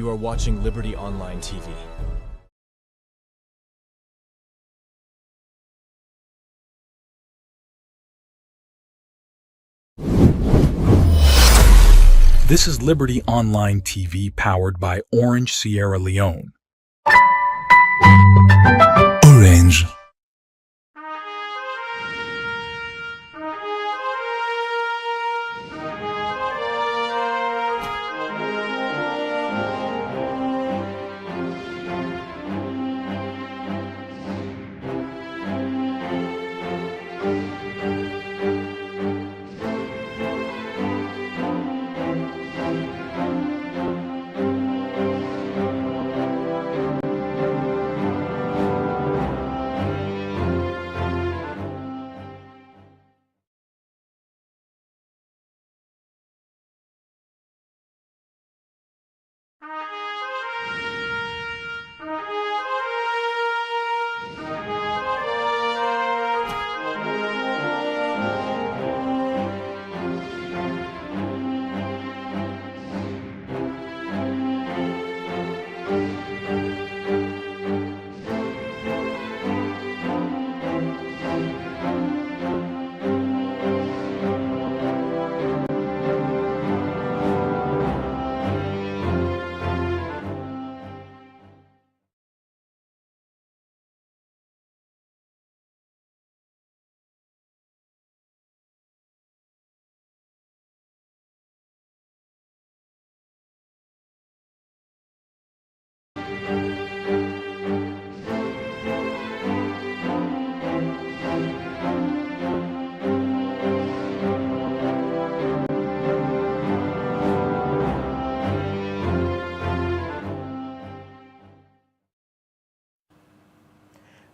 You are watching Liberty Online TV. This is Liberty Online TV powered by Orange Sierra Leone. Orange.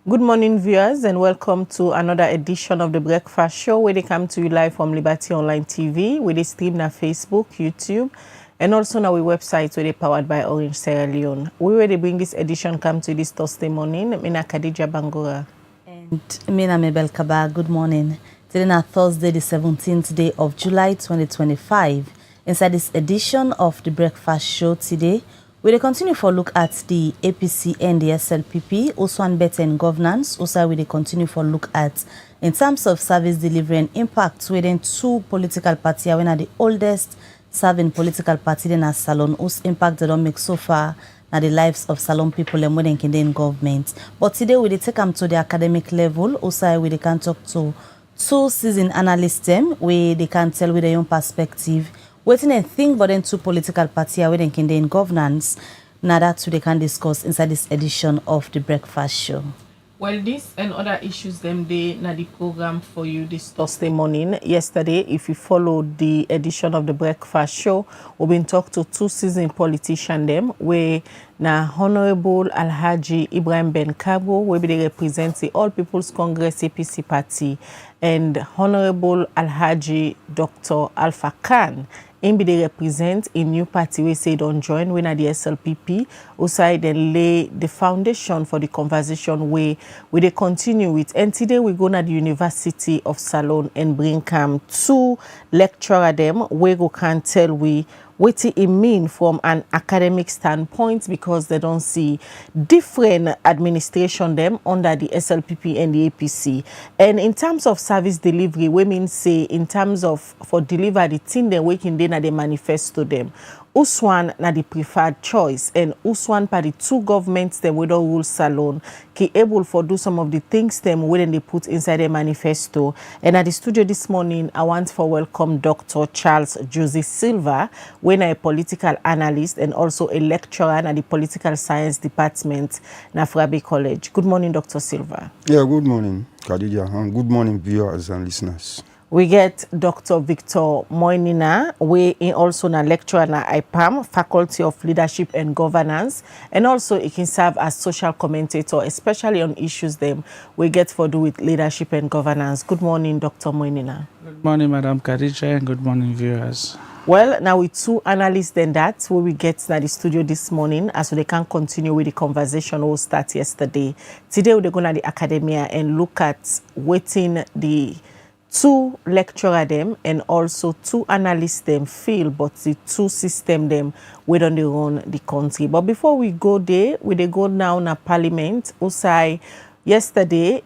Good morning, viewers, and welcome to another edition of the Breakfast Show, where they come to you live from Liberty Online TV, where they stream on Facebook, YouTube, and also on our website, where they powered by Orange Sierra Leone. We where they bring this edition come to this Thursday morning. Mina Khadija Bangura. And Mina Mabel Kaba, good morning. Today is Thursday, the 17th day of July 2025. Inside this edition of the Breakfast Show today, we will continue for a look at the APC and the SLPP, also on better and governance. Also, we will continue for a look at, in terms of service delivery and impact, within two political parties, when are the oldest serving political party in Salon, whose impact they don't make so far na the lives of Salon people and when in government. But today, we will take them to the academic level. Also, we can talk to two seasoned analysts, where they can tell with their own perspective waiting and think but then two political parties where they can in governance. Now that's what they can discuss inside this edition of the Breakfast Show. Well, this and other issues them day na the program for you this Thursday morning. Yesterday, if you followed the edition of the Breakfast Show, we've been talking to two seasoned politicians them where na Honorable Alhaji Ibrahim Ben Kabo, where they represent the All People's Congress APC party, and Honorable Alhaji Dr. Alpha Khan. They represent a new party we say don't join when at the SLPP. Also, then lay the foundation for the conversation where they continue with. And today we go to the University of Salon and bring two lecturer them where we can tell we what it mean from an academic standpoint, because they don't see different administration them under the SLPP and the APC. And in terms of service delivery, women say in terms of for deliver the thing they working then at the manifesto them. Uswan na the preferred choice, and Uswan by the two governments them with all rule Salon ki able for do some of the things them when they put inside the manifesto. And at the studio this morning, I want to welcome Dr. Charles Jose Silva, when a political analyst and also a lecturer at the political science department na Frabe College. Good morning, Dr. Silva. Yeah, good morning, Khadija, and good morning, viewers and listeners. We get Dr. Victor Moinina, we also a lecturer na IPAM, Faculty of Leadership and Governance, and also he can serve as social commentator, especially on issues them we get for do with leadership and governance. Good morning, Dr. Moinina. Good morning, Madam Khadija, and good morning, viewers. Well, now with two analysts then that, where we get to the studio this morning, as they can continue with the conversation we'll start yesterday. Today we're going to the academia and look at waiting the two lecturer them and also two analysts them feel, but the two system them we don't run the country. But before we go there, we dey go now na parliament. Usai yesterday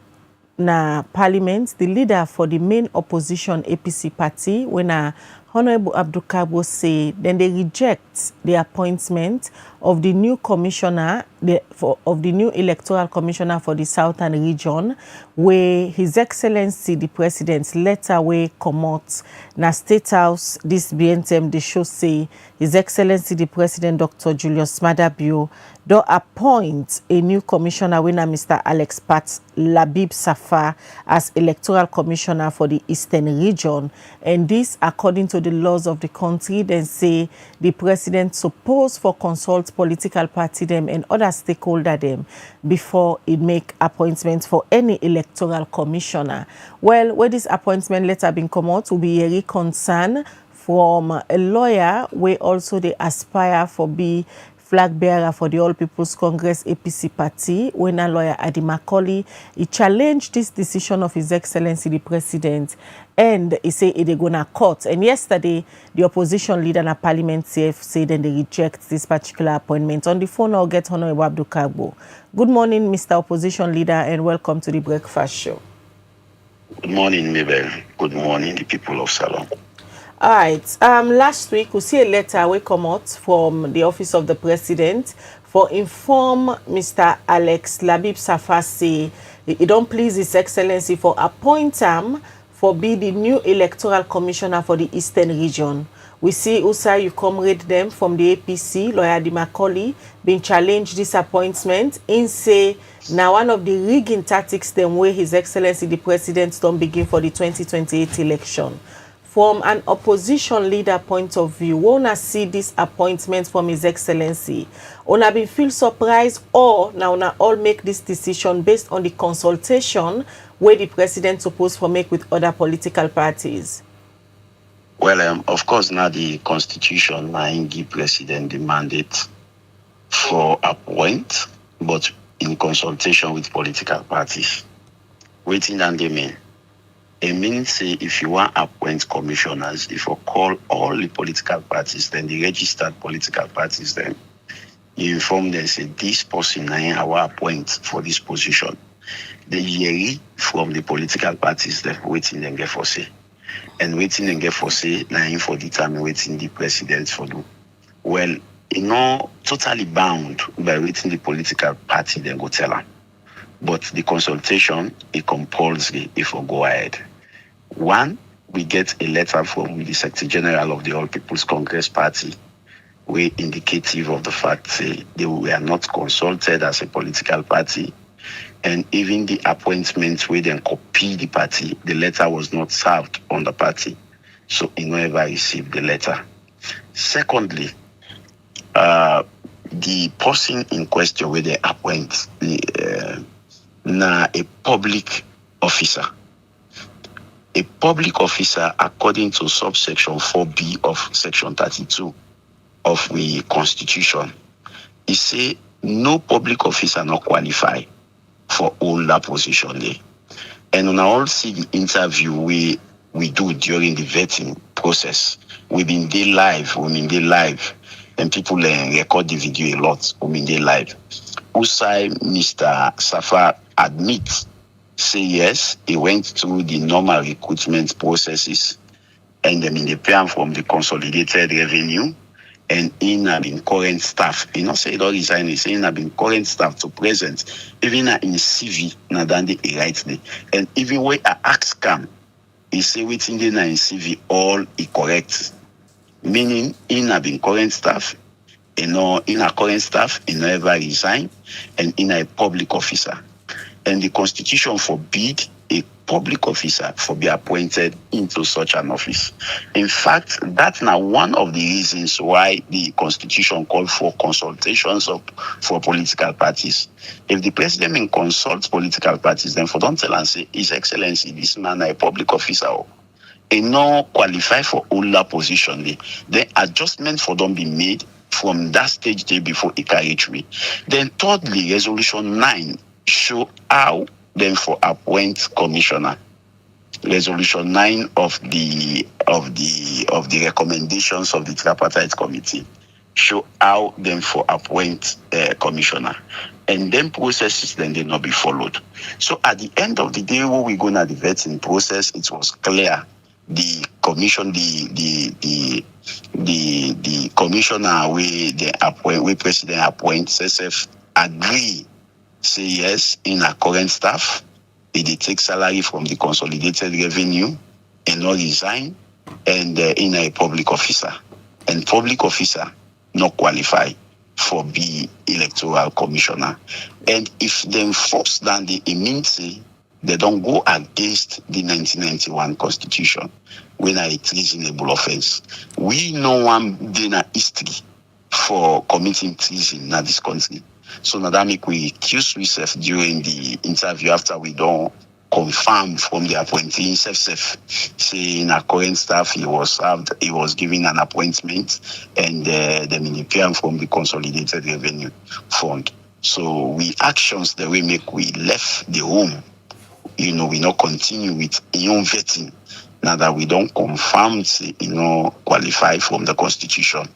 na parliament, the leader for the main opposition APC party, when Honorable Abdul Kabo say, then they reject the appointment of the new commissioner, of the new electoral commissioner for the southern region, where His Excellency the President's letter way come out. Na State House this BNTM they show say His Excellency the President Dr. Julius Madabio do appoint a new commissioner when Mr. Alex Pat Labib Safar as electoral commissioner for the eastern region, and this according to the laws of the country. Then say the president supposed for consult political party them and other stakeholder them before it make appointments for any electoral commissioner. Well, where this appointment letter been come out will be a concern from a lawyer where also they aspire for be flag bearer for the All People's Congress APC party. When a lawyer Adi Macaulay, he challenged this decision of His Excellency the President, and he say they gonna court. And yesterday, the opposition leader in Parliament CF said then they reject this particular appointment. On the phone, I'll get Honorable Abdul Kagbo. Good morning, Mr. Opposition Leader, and welcome to the Breakfast Show. Good morning, Mabel. Good morning, the people of Salon. All right. Last week, we see a letter we come out from the Office of the President for inform Mr. Alex Labib Safar say it don't please His Excellency for appoint him for be the new electoral commissioner for the Eastern region. We see Usa you come read them from the APC, lawyer Di Macaulay, been challenged this appointment in say now one of the rigging tactics them where His Excellency the President don't begin for the 2028 election. From an opposition leader point of view, wanna see this appointment from His Excellency? Wanna be feel surprised, or now wanna all make this decision based on the consultation where the president supposed to make with other political parties? Well, of course, now the constitution now give president the mandate for appoint, but in consultation with political parties. Waiting and they mean. It means say if you want to appoint commissioners, if you call all the political parties, then the registered political parties, then you inform them, say this person I will appoint for this position. They hear from the political parties, then waiting and get for say. And waiting and get for say, now for determine waiting the president for do. Well, totally bound by waiting the political party, then go tell them. But the consultation is compulsory if we go ahead. One, we get a letter from the Secretary General of the All People's Congress Party, where indicative of the fact they were not consulted as a political party, and even the appointments where they copy the party, the letter was not served on the party, so he never received the letter. Secondly, the person in question where they appoint a public officer. A public officer, according to subsection 4B of section 32 of the Constitution, it say no public officer not qualify for all that position there. And when I all see the interview we do during the vetting process, we've been there live, and people record the video a lot, we've been there live. Usai Mr. Safar admits, say yes, he went through the normal recruitment processes, and then in the plan from the consolidated revenue, and in having current staff. He not say he don't resign, he say in having current staff to present, even in CV, na than they write there. And even when I ask him, he say waiting there in CV all is correct. Meaning in having current staff, in a current staff, he never resign, and in a public officer. And the Constitution forbid a public officer for be appointed into such an office. In fact, that's now one of the reasons why the Constitution called for consultations for political parties. If the president consults political parties, then for don't tell and say, His Excellency, this man is a public officer, and no qualify for all that position, then adjustment for them be made from that stage day before it carry through. Then thirdly, Resolution 9 show how then for appoint commissioner. Resolution 9 of the recommendations of the tripartite committee show how them for appoint commissioner, and then processes then they not be followed. So at the end of the day, when we go na the vetting process, it was clear the commission, the commissioner we president appoints SF agree say yes in our current staff. They take salary from the consolidated revenue and not resign, and in a public officer. And public officer not qualify for be electoral commissioner. And if them force down the immunity, they don't go against the 1991 constitution when a treasonable offense. We know one dinner history for committing treason in this country. So now that make we accuse ourselves during the interview after we don't confirm from the appointee himself, saying our current staff he was given an appointment and the ministerial from the consolidated revenue fund. So we actions that we make, we left the room. We not continue with vetting. Now that we don't confirm, qualify from the constitution,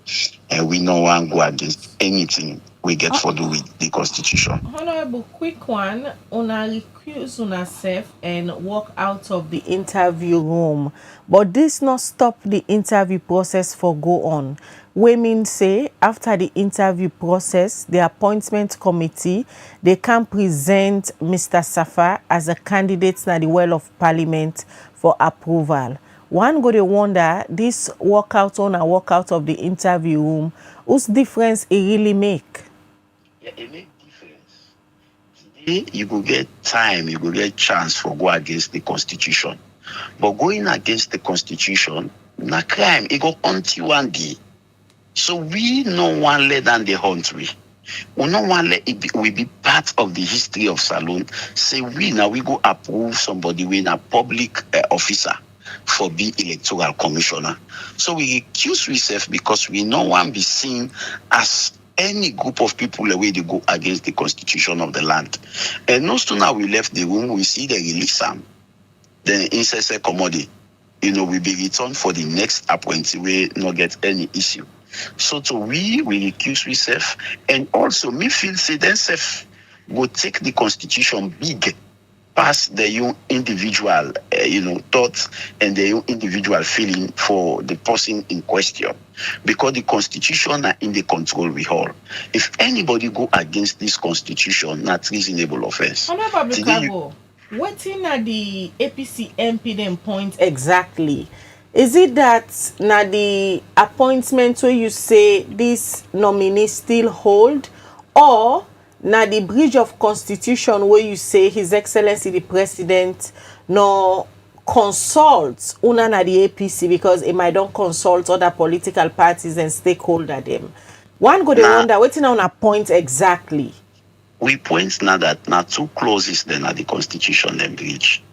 and we no one go against anything we get for do with the constitution. Honorable, quick one. Una recuse yourself and walk out of the interview room, but this not stop the interview process for go on. We mean say after the interview process, the appointment committee they can present Mr. Safa as a candidate na the well of parliament for approval. One go to wonder this walkout on and walkout of the interview room, whose difference it really make? Yeah, it make difference. Today you go get time, you go get chance for go against the constitution. But going against the constitution, na crime, it go until one day. So we no one let down the country. We no one let it be part of the history of Salone. Say we go approve somebody when a public officer for be electoral commissioner. So we accuse ourselves because we no one be seen as any group of people the way they go against the constitution of the land. And no sooner we left the room, we see the release them. Then incessant commodity, we be returned for the next appointee we not get any issue. So to we accuse ourselves, and also me feel say themselves go take the constitution big past the young individual thoughts and the young individual feeling for the person in question, because the constitution are in the control we hold. If anybody go against this constitution, not reasonable offense. What in the APC MP them point exactly? Is it that na the appointment where you say this nominee still hold, or na the breach of constitution where you say His Excellency the President no consults una na the APC because it might don't consult other political parties and stakeholder them? One go to wonder what in a point exactly. We point now that now two clauses then at the constitution then breach.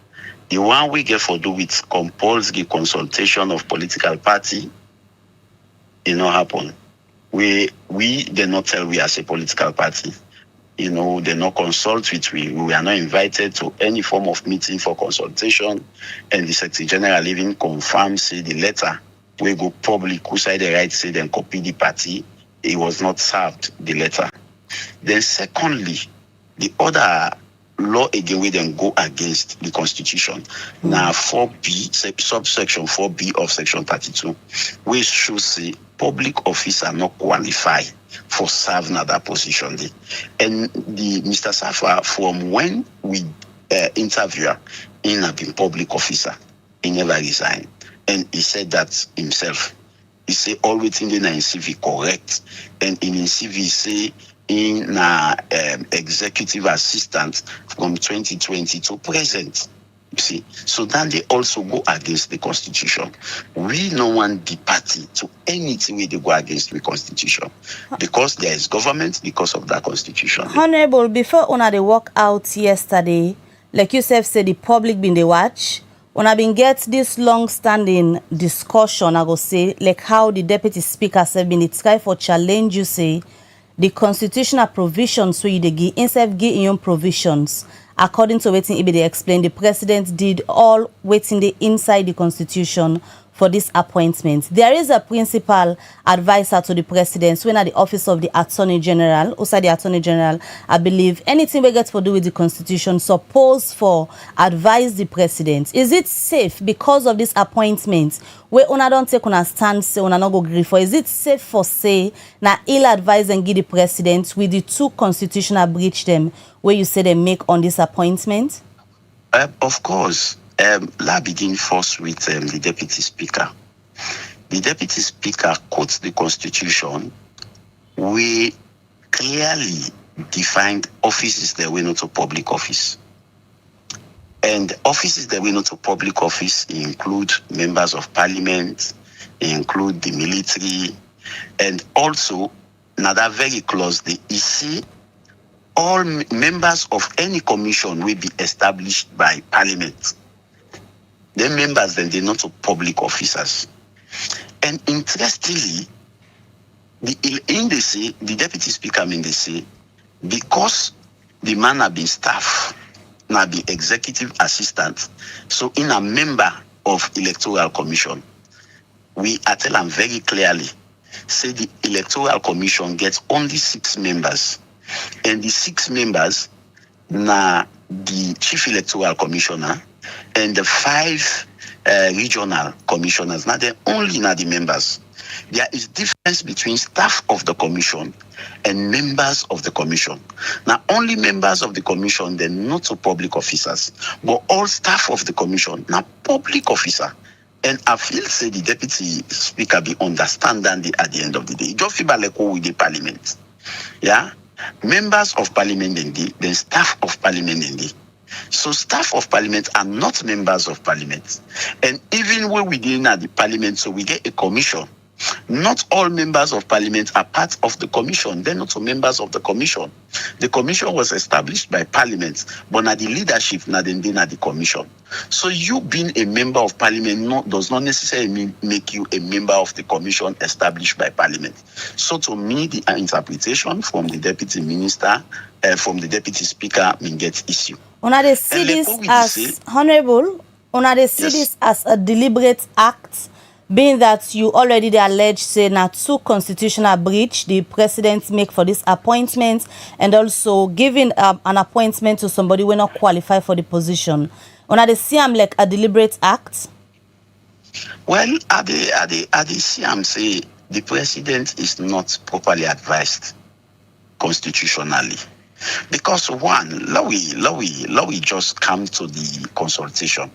The one we get for do with compulsory consultation of political party, it not happen. We they not tell we as a political party. They not consult with we. We are not invited to any form of meeting for consultation, and the Secretary General even confirms say the letter we go public who side the right say then copy the party. It was not served the letter. Then secondly, the other law again we then go against the constitution. Now 4B, subsection 4B of section 32, which should say public officer not qualify for serving that position. And the Mr. Safa, from when we interview in a public officer, he never resigned. And he said that himself. He say all within the CV correct. And in his CV say in executive assistant from 2020 to present. You see, so then they also go against the constitution. We no one the party to anything we they go against the constitution, because there is government because of that constitution. Honorable, before una they walk out yesterday, like you said the public been they watch. Una been get this long-standing discussion, I go say, like how the deputy speaker said been it's time for challenge you say the constitutional provisions so you give instead give your own provisions according to wetin Ibe dey explain, the president did all wetin dey inside the constitution for this appointment. There is a principal advisor to the president when at the office of the attorney general. Also the attorney general, I believe anything we get to do with the constitution suppose for advise the president. Is it safe because of this appointment where una don't take una stand say una no go gree for? Is it safe for say na ill advise and give the president with the two constitutional breach them where you say they make on this appointment? Of course. Let's begin first with the Deputy Speaker. The Deputy Speaker quotes the Constitution. We clearly defined offices that were not a public office. And offices that were not a public office include members of parliament, include the military, and also, now that very close, the EC, all members of any commission will be established by parliament. The members, then they're not public officers. And interestingly, the Deputy Speaker they say, because the man have been staff, now be executive assistant, so in a member of Electoral Commission, we are telling very clearly, say the Electoral Commission gets only 6 members. And the 6 members, now the Chief Electoral Commissioner, and the 5 regional commissioners. Now they're only now the members. There is difference between staff of the commission and members of the commission. Now only members of the commission, they're not so public officers, but all staff of the commission, now public officer. And I feel say the Deputy Speaker be understanding at the end of the day. Just feel like with the parliament. Yeah? Members of parliament indeed, then staff of parliament indeed. So staff of parliament are not members of parliament. And even when we didn't have the parliament, so we get a commission. Not all members of parliament are part of the commission. They're not members of the commission. The commission was established by parliament, but now the leadership, now then the commission. So you being a member of parliament does not necessarily make you a member of the commission established by parliament. So to me, the interpretation from the deputy minister, from the deputy speaker, get issue. Una they see this as honorable. Una they see this as a deliberate act, being that you already the alleged say now 2 constitutional breach the president make for this appointment, and also giving an appointment to somebody who not qualified for the position. Una they see am like a deliberate act. Well, I see am say the president is not properly advised constitutionally. Because one, let we just come to the consultation.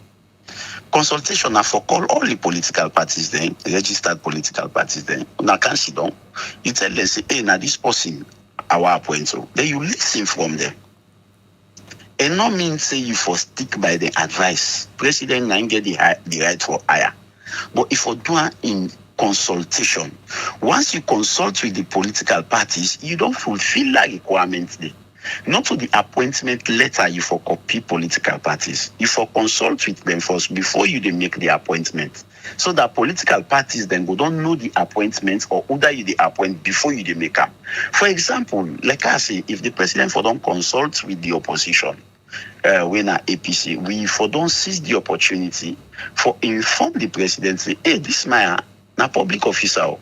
Consultation are for all the political parties then, registered political parties then. Now can sit down, you tell them say, hey, now this person our appointment. Then you listen from them. And not mean say you for stick by the advice. President now get the right for hire. But if you do in consultation, once you consult with the political parties, you don't fulfill that requirement there. Not to the appointment letter you for copy political parties. You for consult with them first before you they make the appointment. So that political parties then go don't know the appointment or whether you they appoint before you they make up. For example, like I say, if the president for don't consult with the opposition, when our APC, we for don't seize the opportunity for inform the president say, hey, this man na public officer,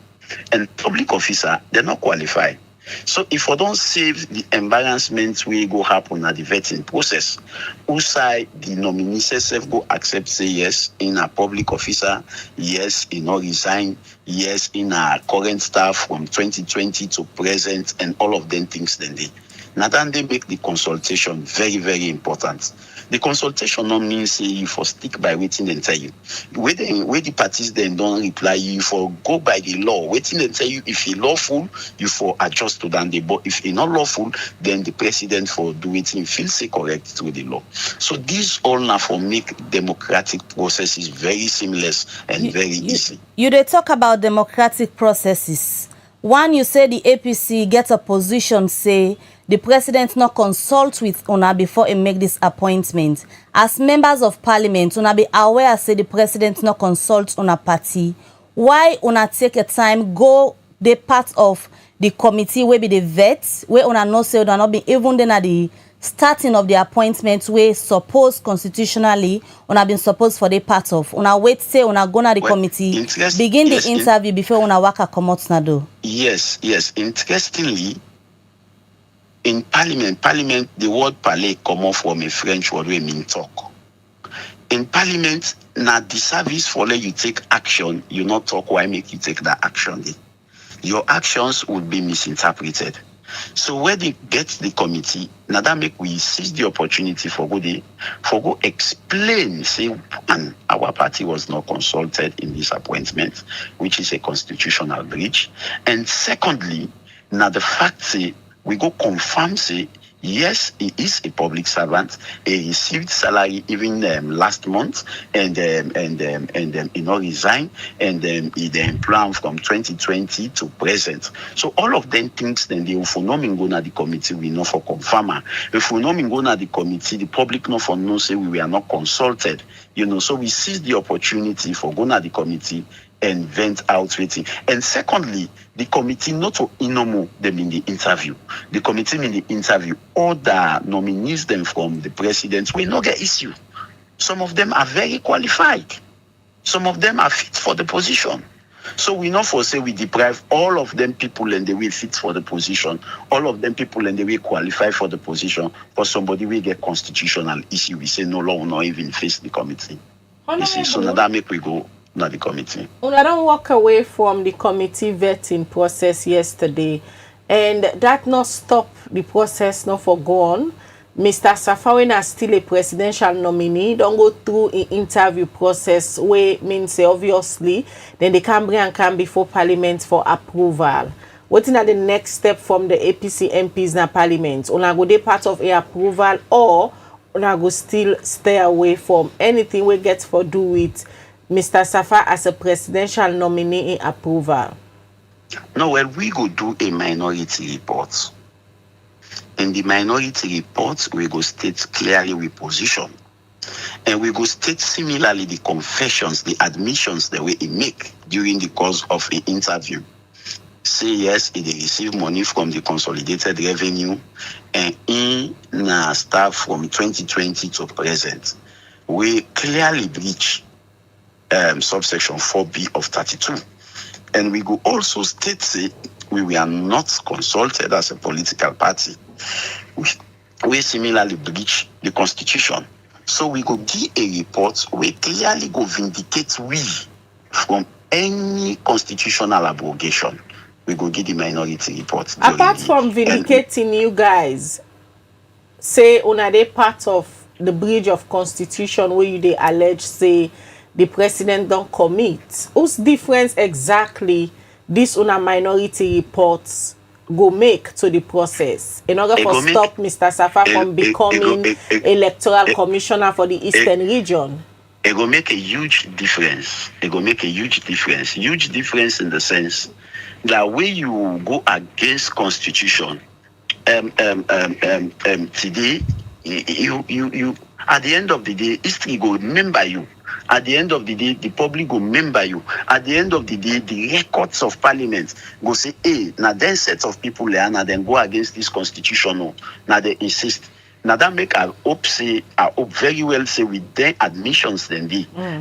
and public officer they're not qualified. So if we don't save the embarrassment we go happen at the vetting process, who side the nominee self go accept say yes in a public officer, yes in not resign, yes in a current staff from 2020 to present, and all of them things then they. Now then they make the consultation very, very important. The consultation not means say you for stick by waiting and tell you. Where the parties then don't reply, you for go by the law. Waiting and tell you if it's lawful, you for adjust to that. But if it's not lawful, then the president for do it and feel say correct through the law. So these all now for make democratic processes very seamless and very easy. You they talk about democratic processes. One, you say the APC gets a position, say the president not consult with una before he make this appointment. As members of parliament, una be aware say the president not consult una party. Why una take a time go the part of the committee where be the vet, where una no say una not be even then at the starting of the appointment wey suppose constitutionally una been supposed for the part of una wait say una go na the committee begin the interview before una waka comot na do. Yes. Interestingly, in parliament, the word parler come off from a French word wey mean talk. In parliament, na the service for let you take action, you not talk why make you take that action. Your actions would be misinterpreted. So when they get the committee, now that make we seize the opportunity for go explain, say, one, our party was not consulted in this appointment, which is a constitutional breach. And secondly, now the fact say we go confirm say yes, he is a public servant. He received salary even last month, and he not resign, and he then plan from 2020 to present. So all of them things then they if we not go na the committee, we know for confirmer. If we not go na the committee, the public know for no say we were not consulted. So we seize the opportunity for go na the committee and vent out waiting. And secondly, the committee not to inomo them in the interview. The committee in the interview order nominees them from the president will not get issue. Some of them are very qualified. Some of them are fit for the position. So we not for say we deprive all of them people and they will fit for the position. All of them people and they will qualify for the position. For somebody will get constitutional issue. We say no law will not even face the committee. You see, so now that make we go. Not the committee. I don't walk away from the committee vetting process yesterday, and that not stop the process not for go on. Mr. Safawena is still a presidential nominee. Don't go through an interview process where means obviously then they can bring and come before Parliament for approval. What is the next step from the APC MPs in Parliament? Una go they part of a approval, or una go still stay away from anything we get for do with Mr. Safa as a presidential nominee in approval? No, well, we go do a minority report. In the minority report, we go state clearly we position. And we go state similarly the confessions, the admissions that we make during the course of the interview. Say yes, he receive money from the consolidated revenue and in start from 2020 to present. We clearly breach subsection 4B of 32. And we go also state say we were not consulted as a political party. We similarly breach the constitution. So we go give a report we clearly go vindicate we from any constitutional abrogation. We go give the minority report. Apart from vindicating you guys, say una dey part of the breach of constitution where you they allege say the president don't commit. Whose difference exactly this una minority reports go make to the process in order for stop Mr. Safa from becoming electoral commissioner for the Eastern region? It will make a huge difference. It will make a huge difference. Huge difference in the sense that when you go against constitution, today you at the end of the day, history go remember you. At the end of the day, the public will remember you. At the end of the day, the records of parliament go say, hey, now then set of people there, now then go against this constitution. Now they insist. Now that make I hope very well say with their admissions then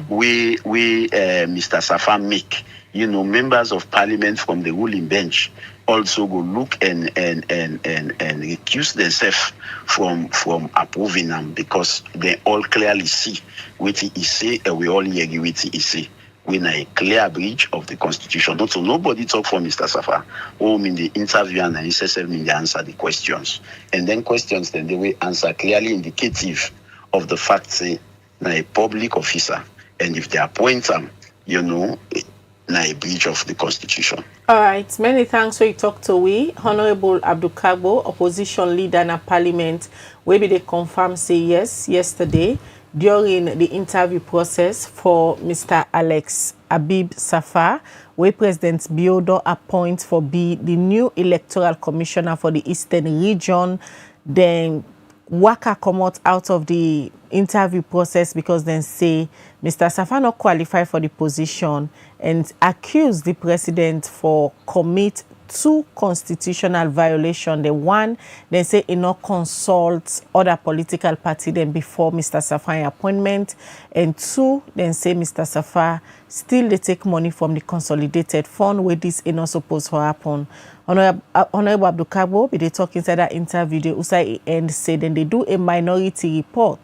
we Mr. Safa make, members of parliament from the ruling bench also go look and recuse themselves from approving them because they all clearly see what he say and we all agree with he say. When a clear breach of the constitution. Not so nobody talk for Mr. Safa. In the interview and necessarily they answer the questions. And then questions then they will answer clearly indicative of the fact say na a public officer. And if they appoint them, na a breach of the constitution. All right, many thanks for you talk to we. Honorable Abdul Kagbo, opposition leader in parliament, where they confirm say yes yesterday during the interview process for Mr. Alex Abib Safa, where President Biodo appoints for be the new electoral commissioner for the Eastern region. Then Waka come out of the interview process because then say Mr. Safa not qualify for the position and accuse the president for commit two constitutional violations. The one, they say it not consult other political party then before Mr. Safari appointment. And two, then say Mr. Safari still they take money from the consolidated fund where this is not supposed to happen. Honorable Abdul Kabo, they talk inside that interview, they also and say then they do a minority report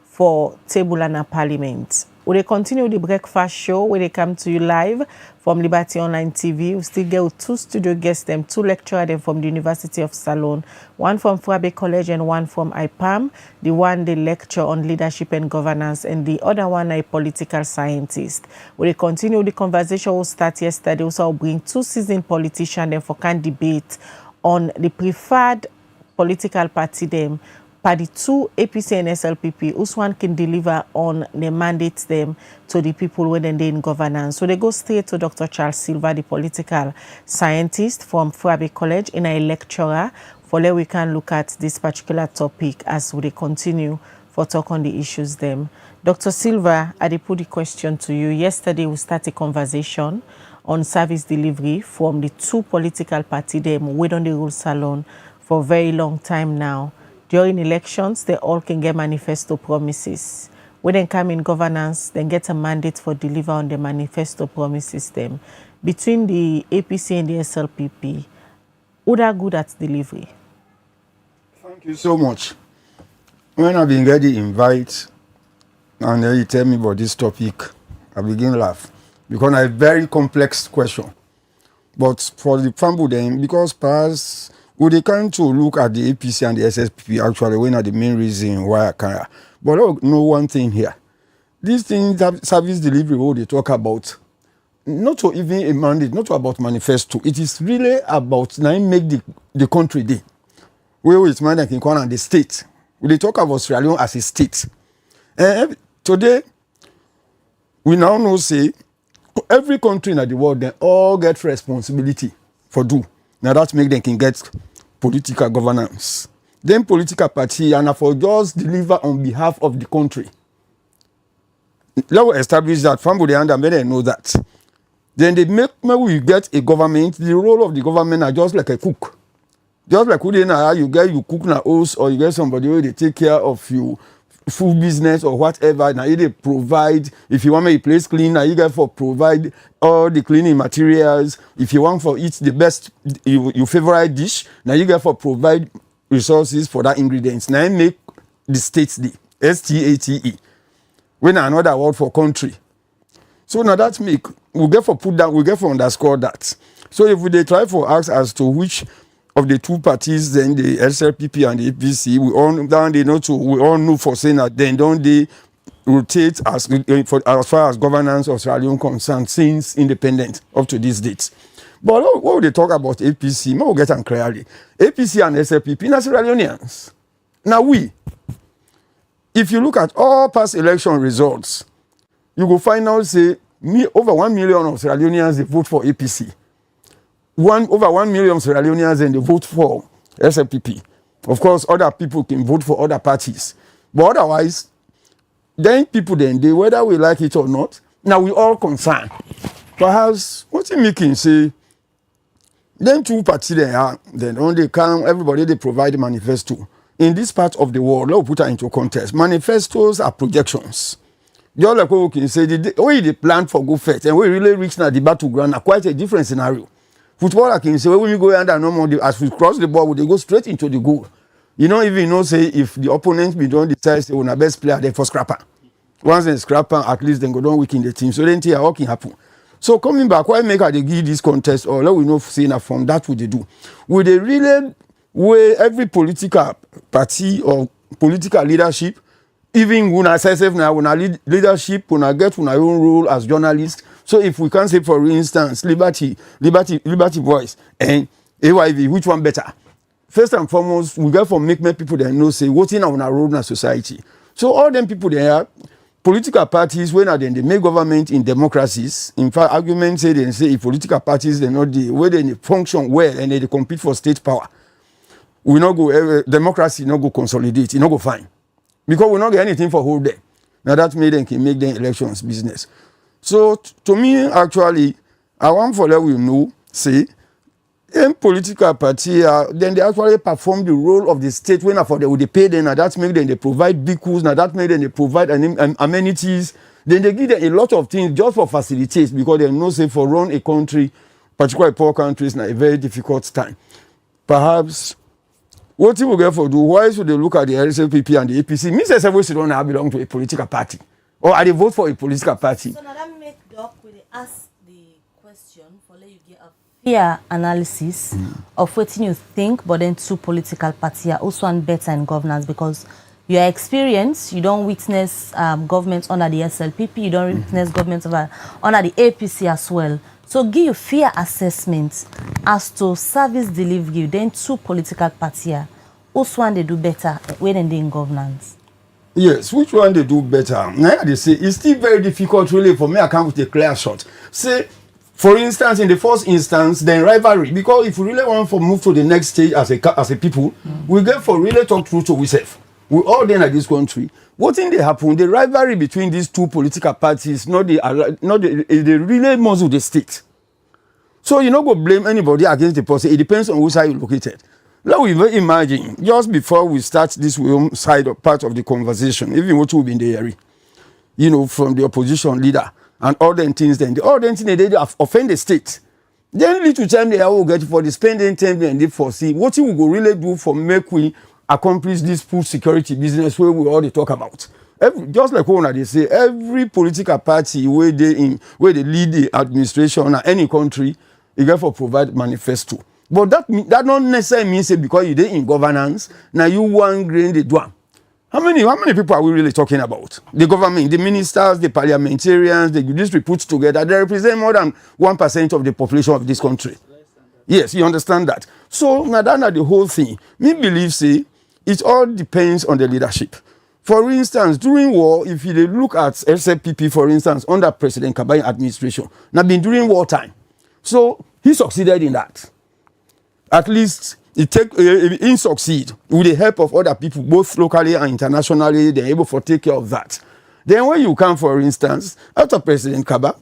for table and parliament. We continue the breakfast show where they come to you live from Liberty Online TV. We still get two studio guests, them two lecturers them from the University of Salone, one from Frabe College and one from IPAM. The one they lecture on leadership and governance, and the other one a political scientist. We continue the conversation we start yesterday. Also bring two seasoned politicians them for can debate on the preferred political party them. By the two APC and SLPP, which one can deliver on the mandates them to the people when they in governance. So they go straight to Dr. Charles Silva, the political scientist from Frabe College, in a lecturer, for where we can look at this particular topic as we continue for talk on the issues them. Dr. Silva, I put the question to you. Yesterday we started a conversation on service delivery from the two political party them wait on the rule salon for a very long time now. During elections, they all can get manifesto promises. When they come in governance, they get a mandate for deliver on the manifesto promises them. Between the APC and the SLPP, who are good at delivery? Thank you so much. When I've been ready invite, and then you tell me about this topic, I begin to laugh. Because it's a very complex question. But for the family then, because perhaps we they come to look at the APC and the SSPP actually when are the main reason why I can't. But I know one thing here. These things service delivery what they talk about, not to even a mandate, not to about manifesto. It is really about now make the country day. Where it's man can call on the state. We they talk about Sierra Leone as a state. And today we now know say every country in the world they all get responsibility for do. Now that make them can get political governance. Then political party and for just deliver on behalf of the country. Let us establish that family and they know that. Then they make we get a government. The role of the government are just like a cook. Just like you cook na house or you get somebody where they take care of you food business or whatever. Now you they provide. If you want make a place clean, now you get for provide all the cleaning materials. If you want for eat the best your favorite dish, now you get for provide resources for that ingredients. Now you make the state the STATE. When another word for country. So now that make we get for put down, we get for underscore that. So if they try for ask as to which of the two parties, then the SLPP and the APC, we all know for saying that then don't they rotate as far as governance of Sierra Leone concerned since independent up to this date. But what would they talk about APC? We'll get on clearly. APC and SLPP, are Sierra Leoneans. Now if you look at all past election results, you will find out say over 1 million of Sierra Leoneans they vote for APC. Over 1 million Sierra Leoneans and they vote for SLPP. Of course, other people can vote for other parties. But otherwise, then people then they whether we like it or not, now we all concerned. Perhaps what you making say then two parties they are, then only come everybody they provide a manifesto. In this part of the world, let's put that into context. Manifestos are projections. Just like what we can say, the way they plan for go first, and we really reach now the battleground, are quite a different scenario. Football, I can say, when we go under normal, as we cross the ball, they go straight into the goal. You don't even know, say, if the opponent be don't decide, say, when a best player, they for scrapper. Once they scrapper, at least they go down weaken the team. So then, what can happen? So coming back, why make they give this contest, or let we know, say, from that, what they do. Will they really, where every political party or political leadership, even when I say now, when I lead leadership, when I get on our own role as journalists. So if we can say, for instance, Liberty Voice and AYV, which one better? First and foremost, we get for make people that know say what's in our role in our society. So all them people there, political parties, when are they make government in democracies. In fact, arguments say they say if political parties they not the way they function well and they compete for state power, we not go democracy not go consolidate, it not go fine. Because we not get anything for whole day. Now that made them can make them elections business. So to me, actually, I want for let we know, say, Then political party, then they actually perform the role of the state when they pay them, and that make them they provide vehicles, now that make them they provide amenities. Then they give them a lot of things just for facilities because they know say for run a country, particularly poor countries, now a very difficult time. Perhaps what you will get for do, why should they look at the SLPP and the APC? Me say everybody should not belong to a political party. Or are they vote for a political party? So now that make doc with ask the question for let you get a fair analysis of what you think, but then two political parties are also one better in governance because you are experienced, you don't witness government under the SLPP, you don't witness government under the APC as well. So give you fair assessment as to service delivery, then two political parties, which one they do better when they in governance? Yes, which one they do better? Now they say it's still very difficult really for me. I come with a clear shot. Say, for instance, in the first instance, then rivalry. Because if we really want to move to the next stage as a people, we get for really talk through to ourselves. We all then at this country. What thing they happen? The rivalry between these two political parties, not the really muzzle the state. So you not go blame anybody against the person. It depends on which side you located. Now we imagine just before we start this side of part of the conversation, even what will be in the area, you know, from the opposition leader and all them things. Then the all them things they offend the state. Then little time they will get for the spending time and they foresee what you will go really do for make we accomplish this food security business where we already talk about. Just like what they say, every political party where they lead the administration or any country, you get for provide manifesto. But that not necessarily means because you did in governance, now you want grain the drum. How many people are we really talking about? The government, the ministers, the parliamentarians, the judiciary put together, they represent more than 1% of the population of this country. Yes, you understand that. So now that's the whole thing. Me believe say it all depends on the leadership. For instance, during war, if you look at SLPP, for instance, under President Kabayi administration, now been during wartime. So he succeeded in that. At least he succeed with the help of other people, both locally and internationally. They're able to take care of that. Then when you come, for instance, after President Kaba,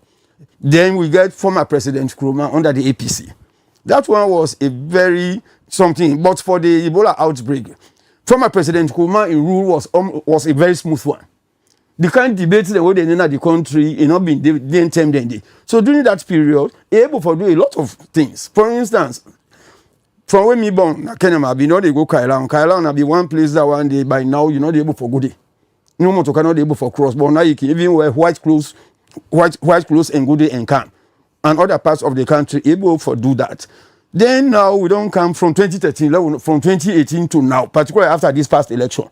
then we get former President Nkrumah under the APC. That one was a very something. But for the Ebola outbreak, former President Nkrumah in rule was a very smooth one. The kind of debates the way they enter the country, you know, been then time then day. So during that period, able to do a lot of things. For instance, from when me born, Kenya, be not they go Kailan. Kailan be one place that one day by now you not able for good day. No more to cannot able for cross, but now you can even wear white clothes and good day and come. And other parts of the country able for do that. Then now we don't come from 2013, from 2018 to now, particularly after this past election.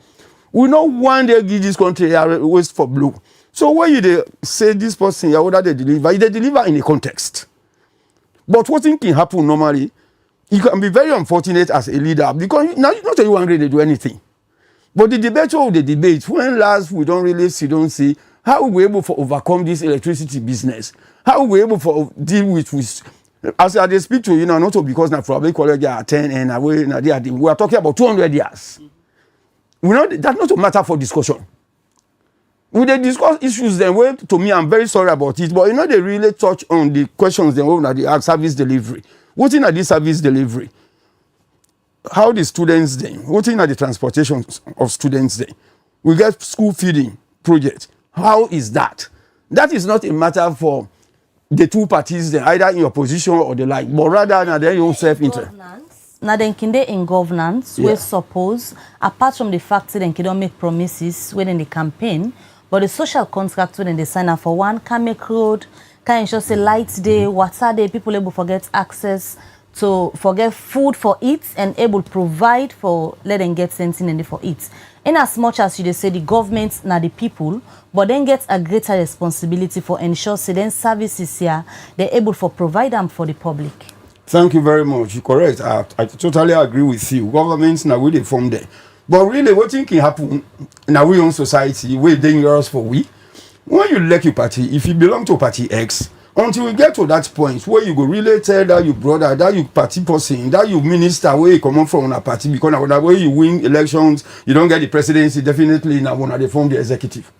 We know one day give this country a waste for blue. So when you say this person, they deliver in a context. But what thing can happen normally, you can be very unfortunate as a leader because now not everyone ready to do anything. But the debate of the debate, when last we don't really see how we able to overcome this electricity business, how we able to deal with as I speak to you now, not because now probably college are 10 and we are talking about 200 years. That's not a matter for discussion. When they discuss issues, then well, to me, I'm very sorry about it, but they really touch on the questions then when they ask service delivery. What in the service delivery? How the students then? What in the transportation of students then? We get school feeding project. How is that? That is not a matter for the two parties then, either in opposition or the like, but rather than their own self-interest. Now then kinde in governance, we suppose, apart from the fact that they don't make promises within the campaign, but the social contract when they sign up for one can make road, can ensure say light day, water day, people able to get access to forget food for it and able to provide for let them get something in for it. In as much as you say the government now the people, but then get a greater responsibility for ensure say then services here they're able to provide them for the public. Thank you very much. You're correct. I totally agree with you. Governments now really form there. But really, what can happen in our own society, way dangerous for we? When you elect your party, if you belong to party X, until we get to that point where you go really tell that you brother, that you party person, that you minister where you come on from a party, because now that way you win elections, you don't get the presidency, definitely now when they form the executive.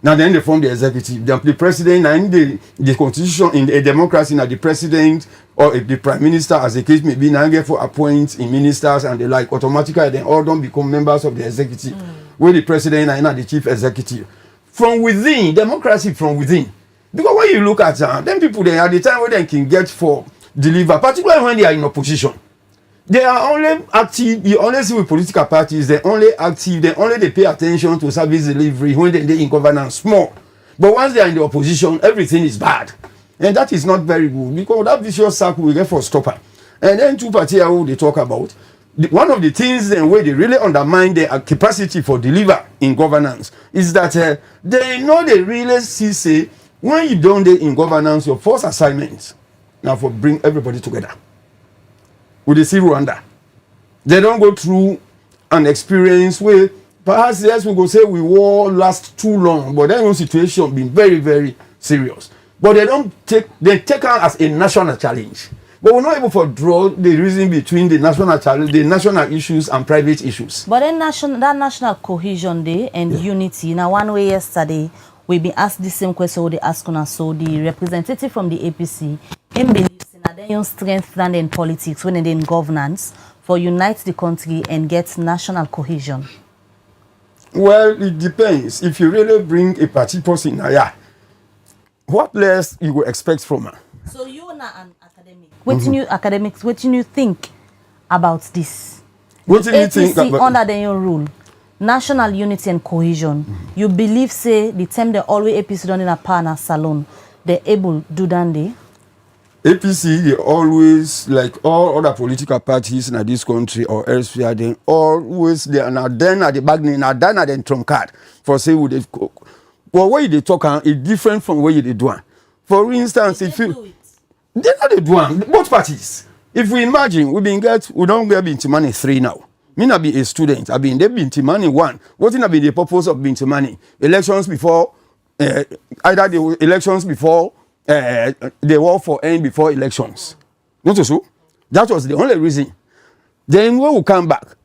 Now then they form the executive. The president and the constitution in a democracy, now the president or the prime minister, as the case may be, now get for appoint in ministers and the like, automatically then all don't become members of the executive. Where the president and the chief executive. From within, democracy from within. Because when you look at them people they at the time where they can get for deliver, particularly when they are in opposition. They are only active, you only see with political parties, they're only active, they pay attention to service delivery when they're in governance small. But once they are in the opposition, everything is bad. And that is not very good because that vicious circle will get for stopper. And then two parties who they talk about, one of the things then where they really undermine their capacity for deliver in governance is that they know they really see say when you don't do in governance, your first assignment now for bring everybody together. With the see Rwanda, they don't go through an experience where perhaps yes we go say we war last too long, but then situation been very very serious. But they take on as a national challenge. But we're not able to draw the reason between the national challenge, the national issues and private issues. But then that national cohesion day and unity. Now one way yesterday we been asked the same question they asked us. So the representative from the APC him believes in their strength than in politics when they're in governance for unite the country and get national cohesion. Well, it depends. If you really bring a party person here, what less you will expect from her? So you are not an academic. What do you think about this? What do you think about under the new rule? National unity and cohesion. You believe say the time they always APC done in a partner salon, they're able to do that day? APC, they always, like all other political parties in this country or elsewhere, they always, they are not then at the back, they are done at the trump card for say what they cook. Well, where they talk is different from where they do. For instance, if you, they're not the doing, both parties. If we imagine, we don't get Binti Money 3 now. Me not be a student, I been there Binti Money 1. What in be the purpose of Binti Money? Elections before, either the elections before, they war for end before elections. Not so. That was the only reason. Then we will come back.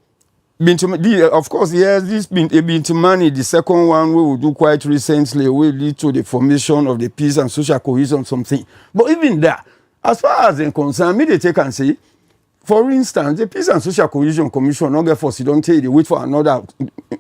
Of course, yes, this Binti Money, the second one we will do quite recently, will lead to the formation of the peace and social cohesion something. But even that, as far as I'm concerned, me they take and say, for instance, the Peace and Social Cohesion Commission, not therefore, you don't take the wait for another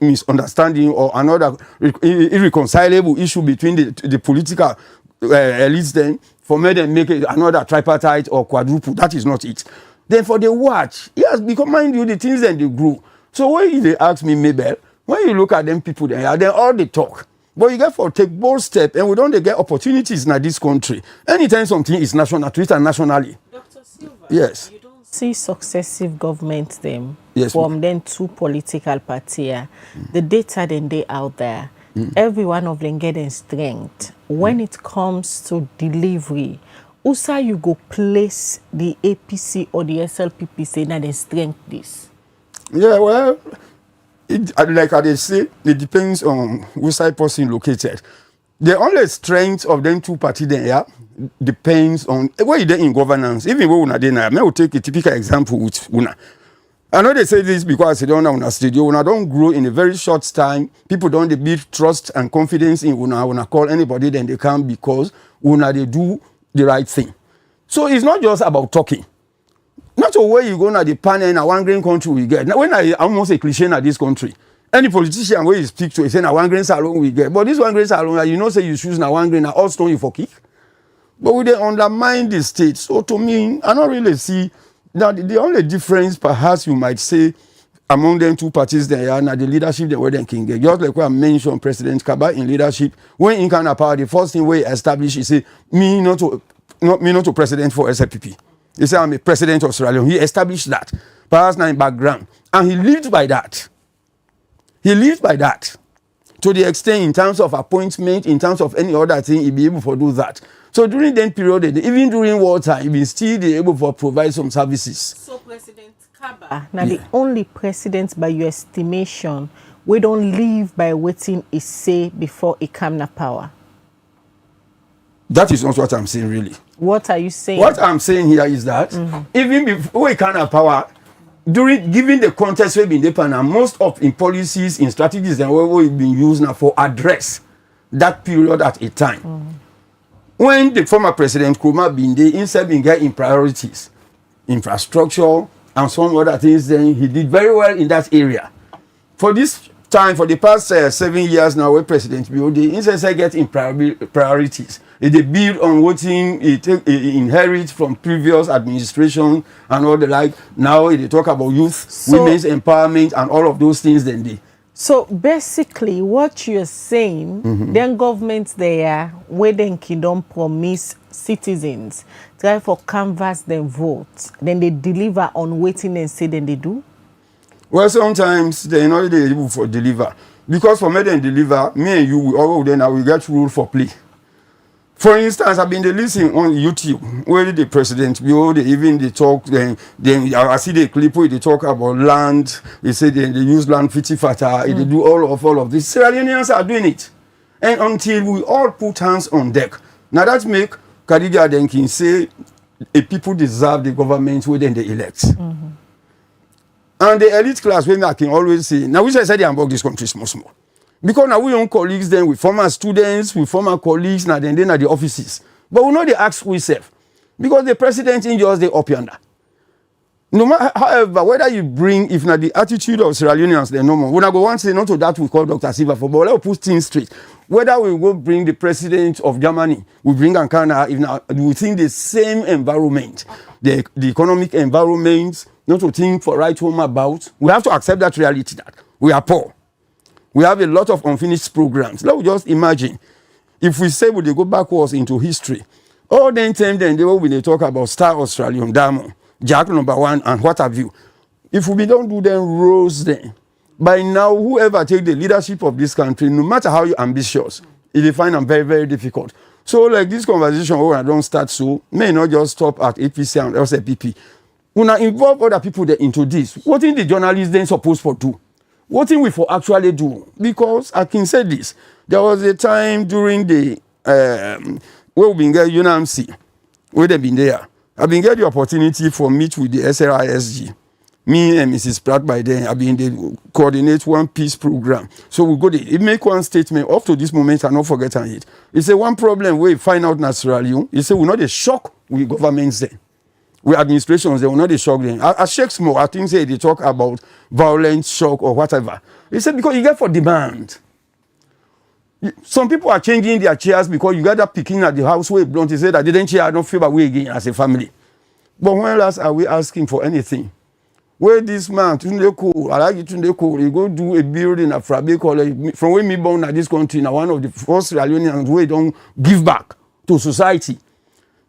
misunderstanding or another irreconcilable issue between the political elites then for me then make it another tripartite or quadruple. That is not it. Then for the watch, yes, because mind you, the things then they grew. So when they ask me, Mabel, when you look at them people there, then all they talk. But you get for take bold step and we don't get opportunities in this country. Anytime something is national, to it and nationally. Dr. Silva, yes. You don't see successive governments them yes, from then two political parties. The data then they out there. Every one of them getting strength. When it comes to delivery, also you go place the APC or the SLPP say that they strength this. Yeah, well, like I say, it depends on which side person located. The only strength of them two parties there depends on where you're in governance. Even when I will take a typical example with Una. I know they say this because they don't know Una studio. Una don't grow in a very short time. People don't build trust and confidence in Una. Una call anybody, then they come because Una they do the right thing. So it's not just about talking. Not a way you go to the panel in a one grain country we get. Now when I almost a cliche in this country, any politician where you speak to, say na one grain salon we get. But this one grain salon, you know, say you choose na one grain, na all stone you for kick. But we they undermine the state. So to me, I don't really see that the only difference perhaps you might say among them two parties there are the leadership the way they can get. Just like what I mentioned President Kaba in leadership, when in Canada power, the first thing we establish is say me not to president for SLPP. He said I'm a president of Sierra Leone. He established that. Perhaps now in background. And he lived by that. He lived by that. To the extent in terms of appointment, in terms of any other thing, he'll be able to do that. So during that period, even during wartime, he'll be still able to provide some services. So President Kaba, now the only president by your estimation, we don't live by waiting he say before he come to power. That is not what I'm saying, really. What are you saying? What I'm saying here is that even before he can have power, given the context we've been dependent, most of in policies, in strategies, and what we've been used now for address that period at a time. When the former President Nkrumah been there, instead of getting priorities, infrastructure and some other things, then he did very well in that area. For this time, for the past 7 years now, where President Biode, instead of getting priorities, they build on what he inherit from previous administration and all the like. Now they talk about youth, women's empowerment, and all of those things. Then they. So basically, what you're saying, then governments there, where then don't promise citizens, try for canvass them votes, then they deliver on waiting and say then they do. Well, sometimes they're not able for deliver because for me then deliver, me and you, we all then I will get rule for play. For instance, I've been listening on YouTube where the president, they talk, then I see the clip where they talk about land. They say they use land fata. They do all of this. Sierra Leoneans are doing it, and until we all put hands on deck. Now that make Khadija Denkin say, a people deserve the government within the elect. And the elite class, when I can always say, now we say they unblock this country small. Because now we own colleagues, then with former students, with former colleagues, now then at the offices. But we know they ask we self. Because the president in just the up yonder. No matter, however, whether you bring, if not the attitude of Sierra Leoneans, then no more. When I go one say, not to that we call Dr. Silva for, but let's put things straight. Whether we go bring the president of Germany, we bring Ankara, if not, we think the same environment, the economic environment, not to think for right home about. We have to accept that reality that we are poor. We have a lot of unfinished programs. Let's just imagine if we say we go backwards into history. All then time then they will talk about Star Australian Diamond, Jack #1, and what have you. If we don't do them roles then, by now whoever take the leadership of this country, no matter how ambitious, it will find them very, very difficult. So like this conversation when I don't start so may not just stop at APC and SLPP. When I involve other people there into this, what is the journalists then supposed to do? What thing we for actually do? Because I can say this. There was a time during the where we been get UNAMC, where they been there. I've been get the opportunity for meet with the SLISG. Me and Mrs. Pratt by then, I've been they coordinate one peace program. So we go there. It make one statement up to this moment and not forget it. He say one problem we find out in Sierra Leone. He say we not a shock with governments then. With administrations, they will not shock them. I check small. I think they talk about violent shock or whatever. He said because you get for demand. Some people are changing their chairs because you got that picking at the house where blunt. He said I didn't chair, I don't feel that way again as a family. But when last are we asking for anything? Where this man, Tunde Cole, I like Tunde Cole, he go do a building at Frabe College from where me born at this country. Now one of the first Sierra Leoneans where don't give back to society.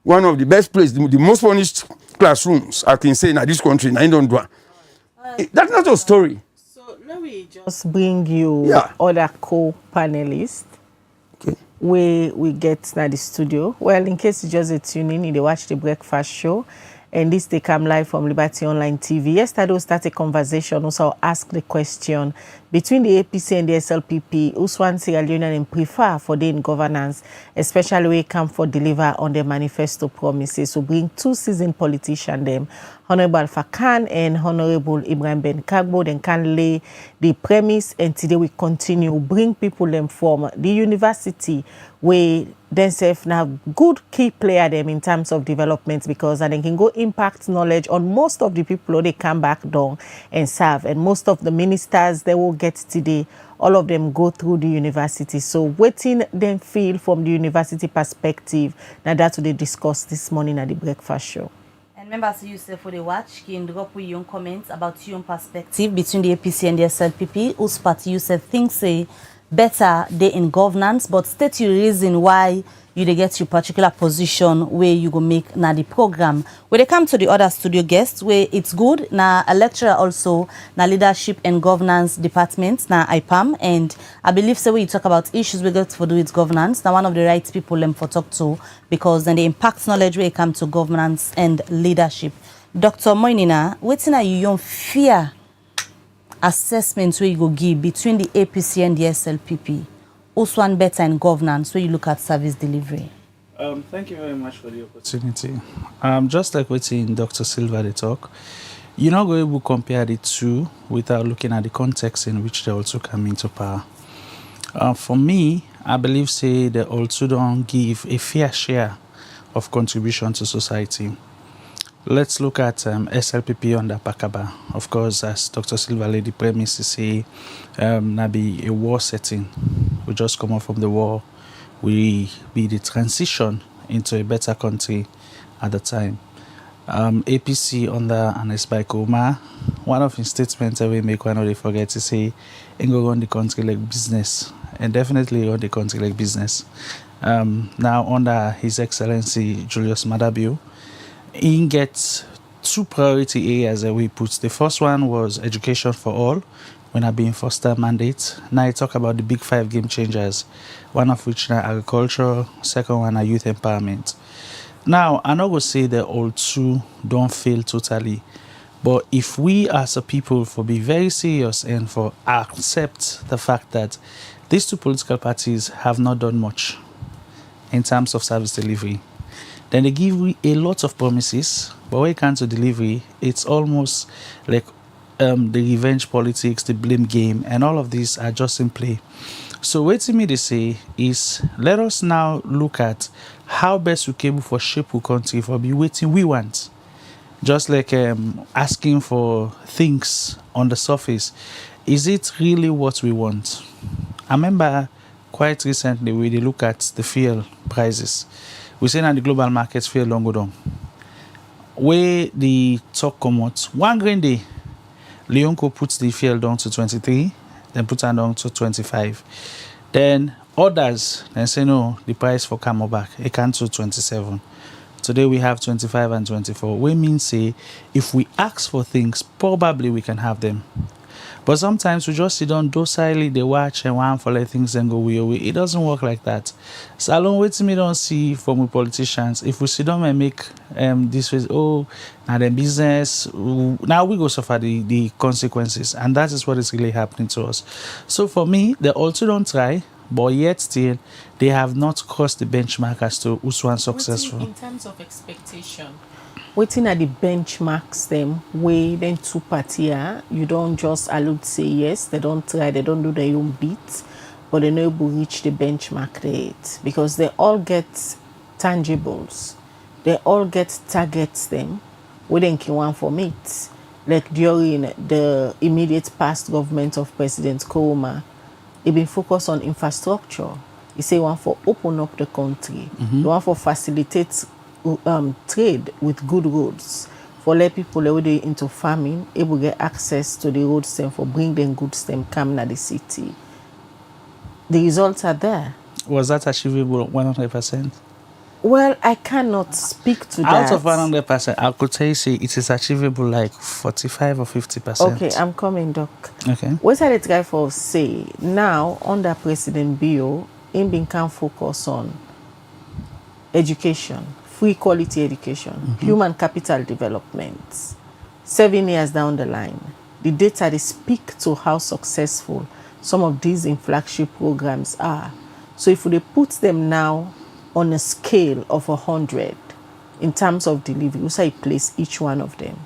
One of the best places, the most furnished classrooms, I can say in this country, I don't do. That's not a story. So let me just bring you other co-panelists. Okay. We get na the studio. Well, in case you just tune in, they watch the breakfast show. And this they come live from Liberty Online TV. Yesterday we started a conversation. Also ask the question between the APC and the SLPP, who's one Sierra Leonean prefer for the governance, especially when it come for deliver on the manifesto promises. So bring two seasoned politicians, them, Honorable Fakan and Honorable Ibrahim Ben Kagbo, then can lay the premise, and today we continue bring people them from the university where themselves now good key player them in terms of development because they can go impact knowledge on most of the people who they come back down and serve, and most of the ministers they will get today, all of them go through the university. So waiting them feel from the university perspective, now that's what they discussed this morning at the breakfast show. And members, you say for the watch, can drop with your comments about your perspective between the APC and the SLPP. Whose party you say things say better they in governance, but state your reason why you they get your particular position where you go make na the program. When they come to the other studio guests, where it's good na Electoral also na leadership and governance departments na IPAM, and I believe so when you talk about issues we got for do with governance, now one of the right people them for talk to because then they impact knowledge when it come to governance and leadership. Dr. Moinina, waiting are you young fear assessments where you go give between the APC and the SLPP? Also one better in governance where you look at service delivery. Thank you very much for the opportunity. Just like what's in Dr. Silva they talk, you're not going to compare the two without looking at the context in which they also come into power. For me, I believe say they also don't give a fair share of contribution to society. Let's look at SLPP under Pakaba. Of course, as Dr. Silva Lady premise say, be a war setting. We just come out from the war. We be the transition into a better country at the time. APC under Anes Baikoma, one of his statements that we make one of they forget to say, "And go run the country like business," and definitely run the country like business. Now under His Excellency Julius Madabio, he gets two priority areas that we put. The first one was education for all, when I being first term mandate. Now I talk about the big 5 game changers, one of which now agriculture, second one are youth empowerment. Now I not go say that all two don't fail totally, but if we as a people for be very serious and for accept the fact that these two political parties have not done much in terms of service delivery, then they give we a lot of promises, but when it comes to delivery, it's almost like the revenge politics, the blame game, and all of these are just in play. So what to me they say is, let us now look at how best we can for shape our country for be waiting we want. Just like asking for things on the surface, is it really what we want? I remember quite recently we they look at the fuel prices. We say that the global markets fuel long go down. Where the talk come out, one green day, Leonco puts the fuel down to 23, then put it down to 25. Then others then say no, the price for come back, it can to 27. Today we have 25 and 24. We mean say if we ask for things, probably we can have them. But sometimes we just sit down docilely, they watch and want for let things and go away. It doesn't work like that. So along with me don't see from the politicians, if we sit down and make this way, oh, now the business, now we go suffer the consequences. And that is what is really happening to us. So for me, they also don't try, but yet still, they have not crossed the benchmark as to who's one successful. In terms of expectation, waiting at the benchmarks them way then two party you don't just allude say yes, they don't try, they don't do their own beat, but they know will reach the benchmark rate because they all get tangibles, they all get targets them we then can one for meet. Like during the immediate past government of President Koroma, it been focused on infrastructure. He say one for open up the country, the one for facilitate trade with good roads, for let people who they into farming able get access to the road stem for bring them goods them come to the city. The results are there. Was that achievable 100%? Well, I cannot speak to that. Out of 100%, I could say it is achievable like 45 or 50%. Okay, I'm coming, Doc. Okay. What I try for say now under President Bio, him being can focus on education, free quality education, human capital development. 7 years down the line, the data they speak to how successful some of these in flagship programs are. So if we put them now on a scale of 100 in terms of delivery, we say place each one of them.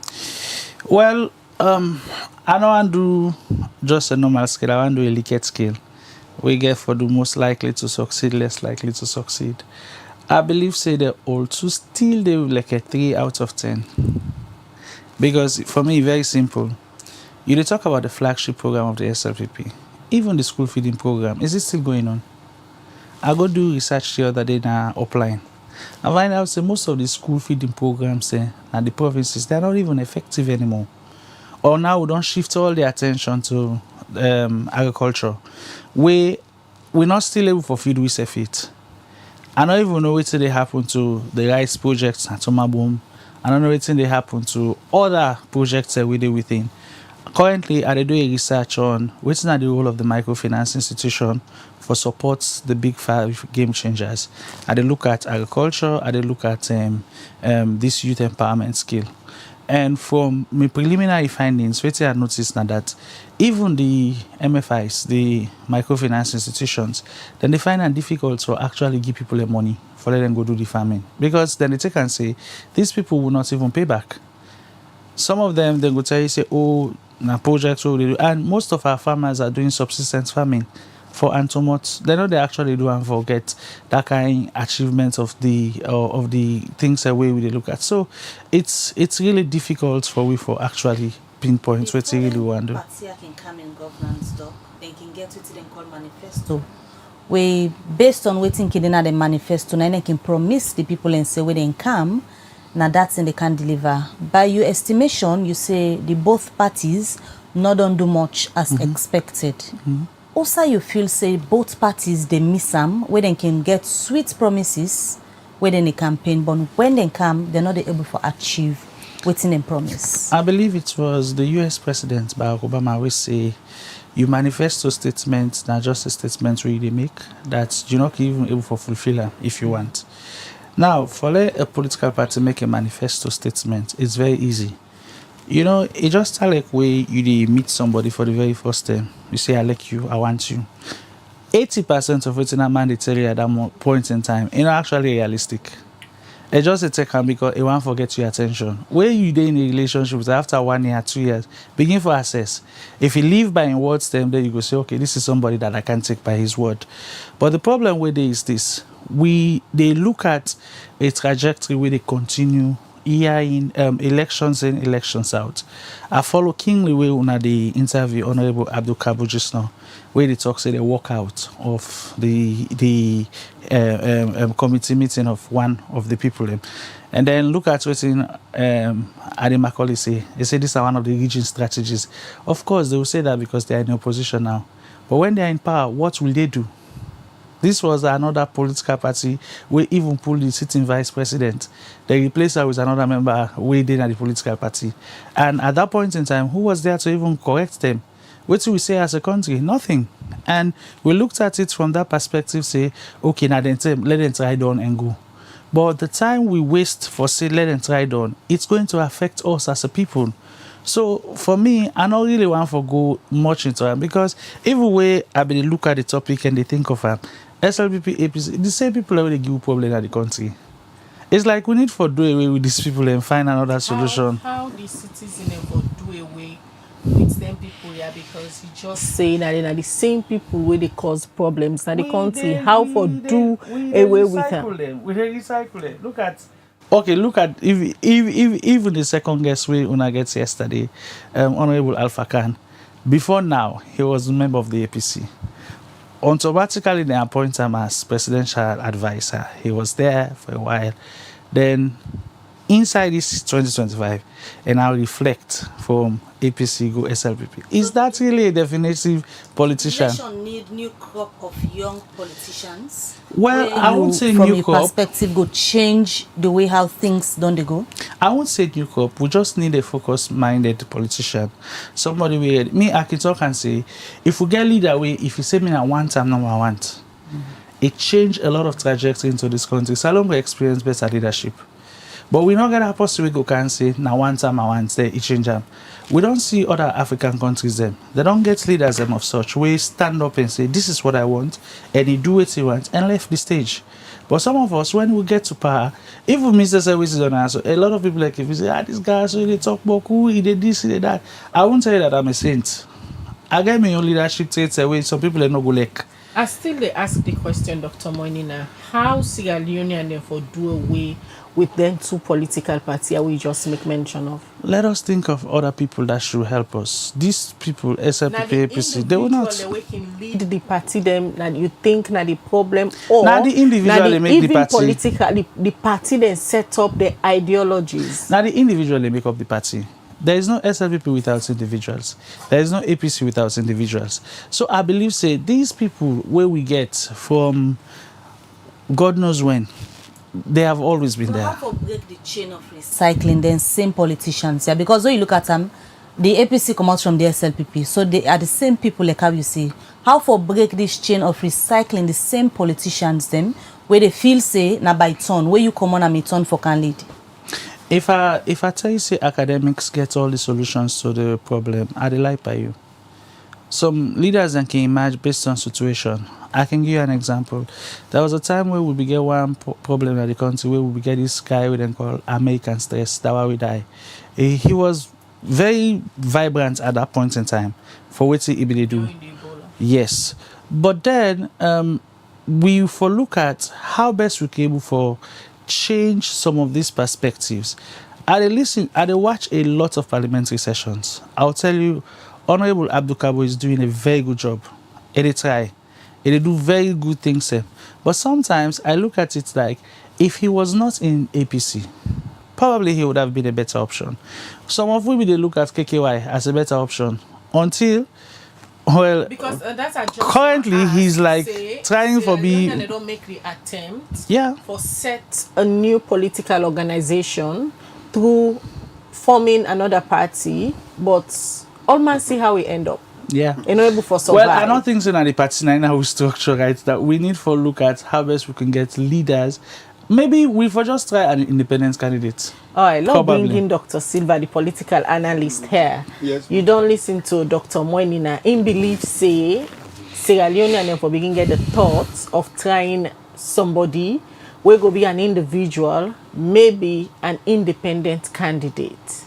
Well, I don't want to do just a normal scale. I want to do a Likert scale. We get for the most likely to succeed, less likely to succeed. I believe say they also still they like a 3 out of 10. Because for me, very simple. You talk about the flagship program of the SLPP. Even the school feeding program, is it still going on? I go do research the other day now upline. I find out say most of the school feeding programs and the provinces, they're not even effective anymore. Or now we don't shift all the attention to agriculture. We're not still able to feed we say fit. I don't even know what they happen to the rice projects at Tomaboom. I don't know what they happen to other projects that we do within. Currently, I do a research on what's not the role of the microfinance institution for supports the big 5 game changers. I look at agriculture, I look at this youth empowerment skill. And from my preliminary findings, what I noticed now that even the MFIs, the microfinance institutions, then they find it difficult to actually give people the money for let them go do the farming. Because then they take and say, these people will not even pay back. Some of them, they go tell you, say, oh, na projects, what they do. And most of our farmers are doing subsistence farming. for Antomot. They know they actually do and forget that kind achievement of the things that we look at. So it's really difficult for we for actually pinpoint what you really want to do. Party can come in governance doc, they can get what they call manifesto. We based on waiting kidina the manifesto, and they can promise the people and say where they come. Now that's in they can deliver. By your estimation, you say the both parties not don't do much as expected. Also, you feel say both parties they miss some where they can get sweet promises within the campaign, but when they come, they're not able to achieve what's in the promise. I believe it was the U.S. President Barack Obama who say, "You manifesto statements, not just a statement where they make that you're not even able to fulfill them if you want." Now, for a political party make a manifesto statement, it's very easy. You know, it just like way you meet somebody for the very first time. You say, "I like you, I want you." 80% of it in a mandatory at that point in time, it's not actually realistic. It just a take because it won't forget your attention. Where you dey in a relationship with after 1 year, 2 years, begin for assess. If you live by in words, then you go say, okay, this is somebody that I can take by his word. But the problem with it is this: they look at a trajectory where they continue year in elections in, elections out. I follow keenly where una the interview Honorable Abdul Kabu just now, where they talk say they walk out of the committee meeting of one of the people and then look at what in Adi Macaulay say. They say these are one of the region strategies. Of course they will say that because they are in opposition now, but when they are in power, what will they do? This was another political party where even pulled the sitting vice president. They replaced her with another member within the political party. And at that point in time, who was there to even correct them? What do we say as a country? Nothing. And we looked at it from that perspective, say, okay, now then let them try down and go. But the time we waste for say let them try down, it's going to affect us as a people. So for me, I don't really want to go much into it because even way I be look at the topic and they think of SLPP, APC, the same people already give problem at the country. It's like we need to do away with these people and find another solution. How the citizen ever do away with them people here, because you just say that they are the same people where they cause problems in the country. How for do away with them? We recycle them. Look at if even the second guest we una gets yesterday, Honorable Alpha Khan. Before now, he was a member of the APC. Automatically, they appoint him as presidential advisor. He was there for a while. Then, inside this 2025, and I'll reflect from APC go SLPP. Is that really a definitive politician? The nation need new crop of young politicians. Well, I won't say from new a crop. perspective, go change the way how things don't they go. I won't say new crop. We just need a focus-minded politician. Somebody where I can talk and say, if we get leader way, if you say me I want, I'm number one. It changed a lot of trajectory into this country. Salon will experience better leadership. But we're not going to have us to go can say, now one time I want to change them. We don't see other African countries them. They don't get leaders them of such. We stand up and say, this is what I want, and he do what he wants, and left the stage. But some of us, when we get to power, even Mr. Services on us, a lot of people like if you say, this guy so they talk about who he did this, he did that. I won't tell you that I'm a saint. I get my own leadership traits away. Some people are not go like. I still they ask the question, Dr. Moinina, how Sierra Leone and therefore do away with them two political parties we just make mention of? Let us think of other people that should help us. These people, SLPP, APC, they will not. They can lead the party them that you think that the problem, or now the individual they make the party. Politically, the party then set up the ideologies. Now the individual they make up the party. There is no SLPP without individuals. There is no APC without individuals. So I believe, say, these people where we get from God knows when, they have always been there. How to break the chain of recycling, then same politicians, yeah? Because when you look at them, the APC come out from the SLPP, so they are the same people like how you see. How to break this chain of recycling the same politicians them, where they feel say, na by turn, where you come on and me turn for can lead. If I tell you say academics get all the solutions to the problem, I lie by you. Some leaders can emerge based on situation. I can give you an example. There was a time where we get one problem in the country where we get this guy we then call American stress. That's why we die. He was very vibrant at that point in time for what he do. Yes. But then we for look at how best we can able for change some of these perspectives. I watch a lot of parliamentary sessions. I'll tell you, Honorable Abdul Kabo is doing a very good job. They try. They do very good things. But sometimes I look at it like, if he was not in APC, probably he would have been a better option. Some of women, they look at KKY as a better option until, well, because that's a currently he's like trying for be. They don't make the attempt. Yeah. For set a new political organization through forming another party, but almost see how we end up. Yeah. Able for survive. Well, I don't think so that the party now we structure right that we need for look at how best we can get leaders. Maybe we for just try an independent candidate. All right, let's bring in Dr. Silva, the political analyst here. Yes. You don't listen to Dr. Moinina. In belief, say Sierra Leone and then for begin get the thoughts of trying somebody will go be an individual, maybe an independent candidate.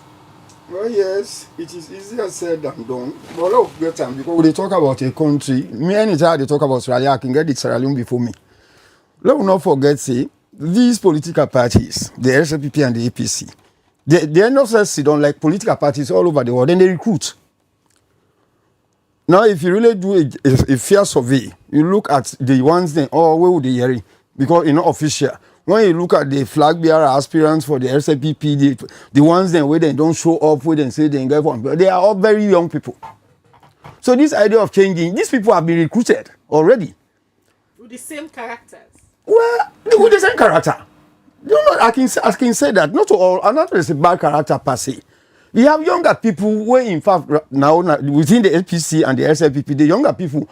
Well, yes, it is easier said than done. But let's get time because when they talk about a country, me anytime they talk about Sierra Leone, I can get the Sierra Leone before me. Let's not forget, say, these political parties, the SLPP and the APC, they not just sit on like political parties all over the world, and they recruit. Now, if you really do a fair survey, you look at the ones then, oh, where would they hear it? Because it's not official. When you look at the flag bearer aspirants for the SLPP, the ones then where they don't show up, where they say they get one, but they are all very young people. So this idea of changing, these people have been recruited already. With the same characters. Well, with the same character. You know, I can say that not all, not as a bad character per se. We have younger people who, in fact, now within the APC and the SLPP, the younger people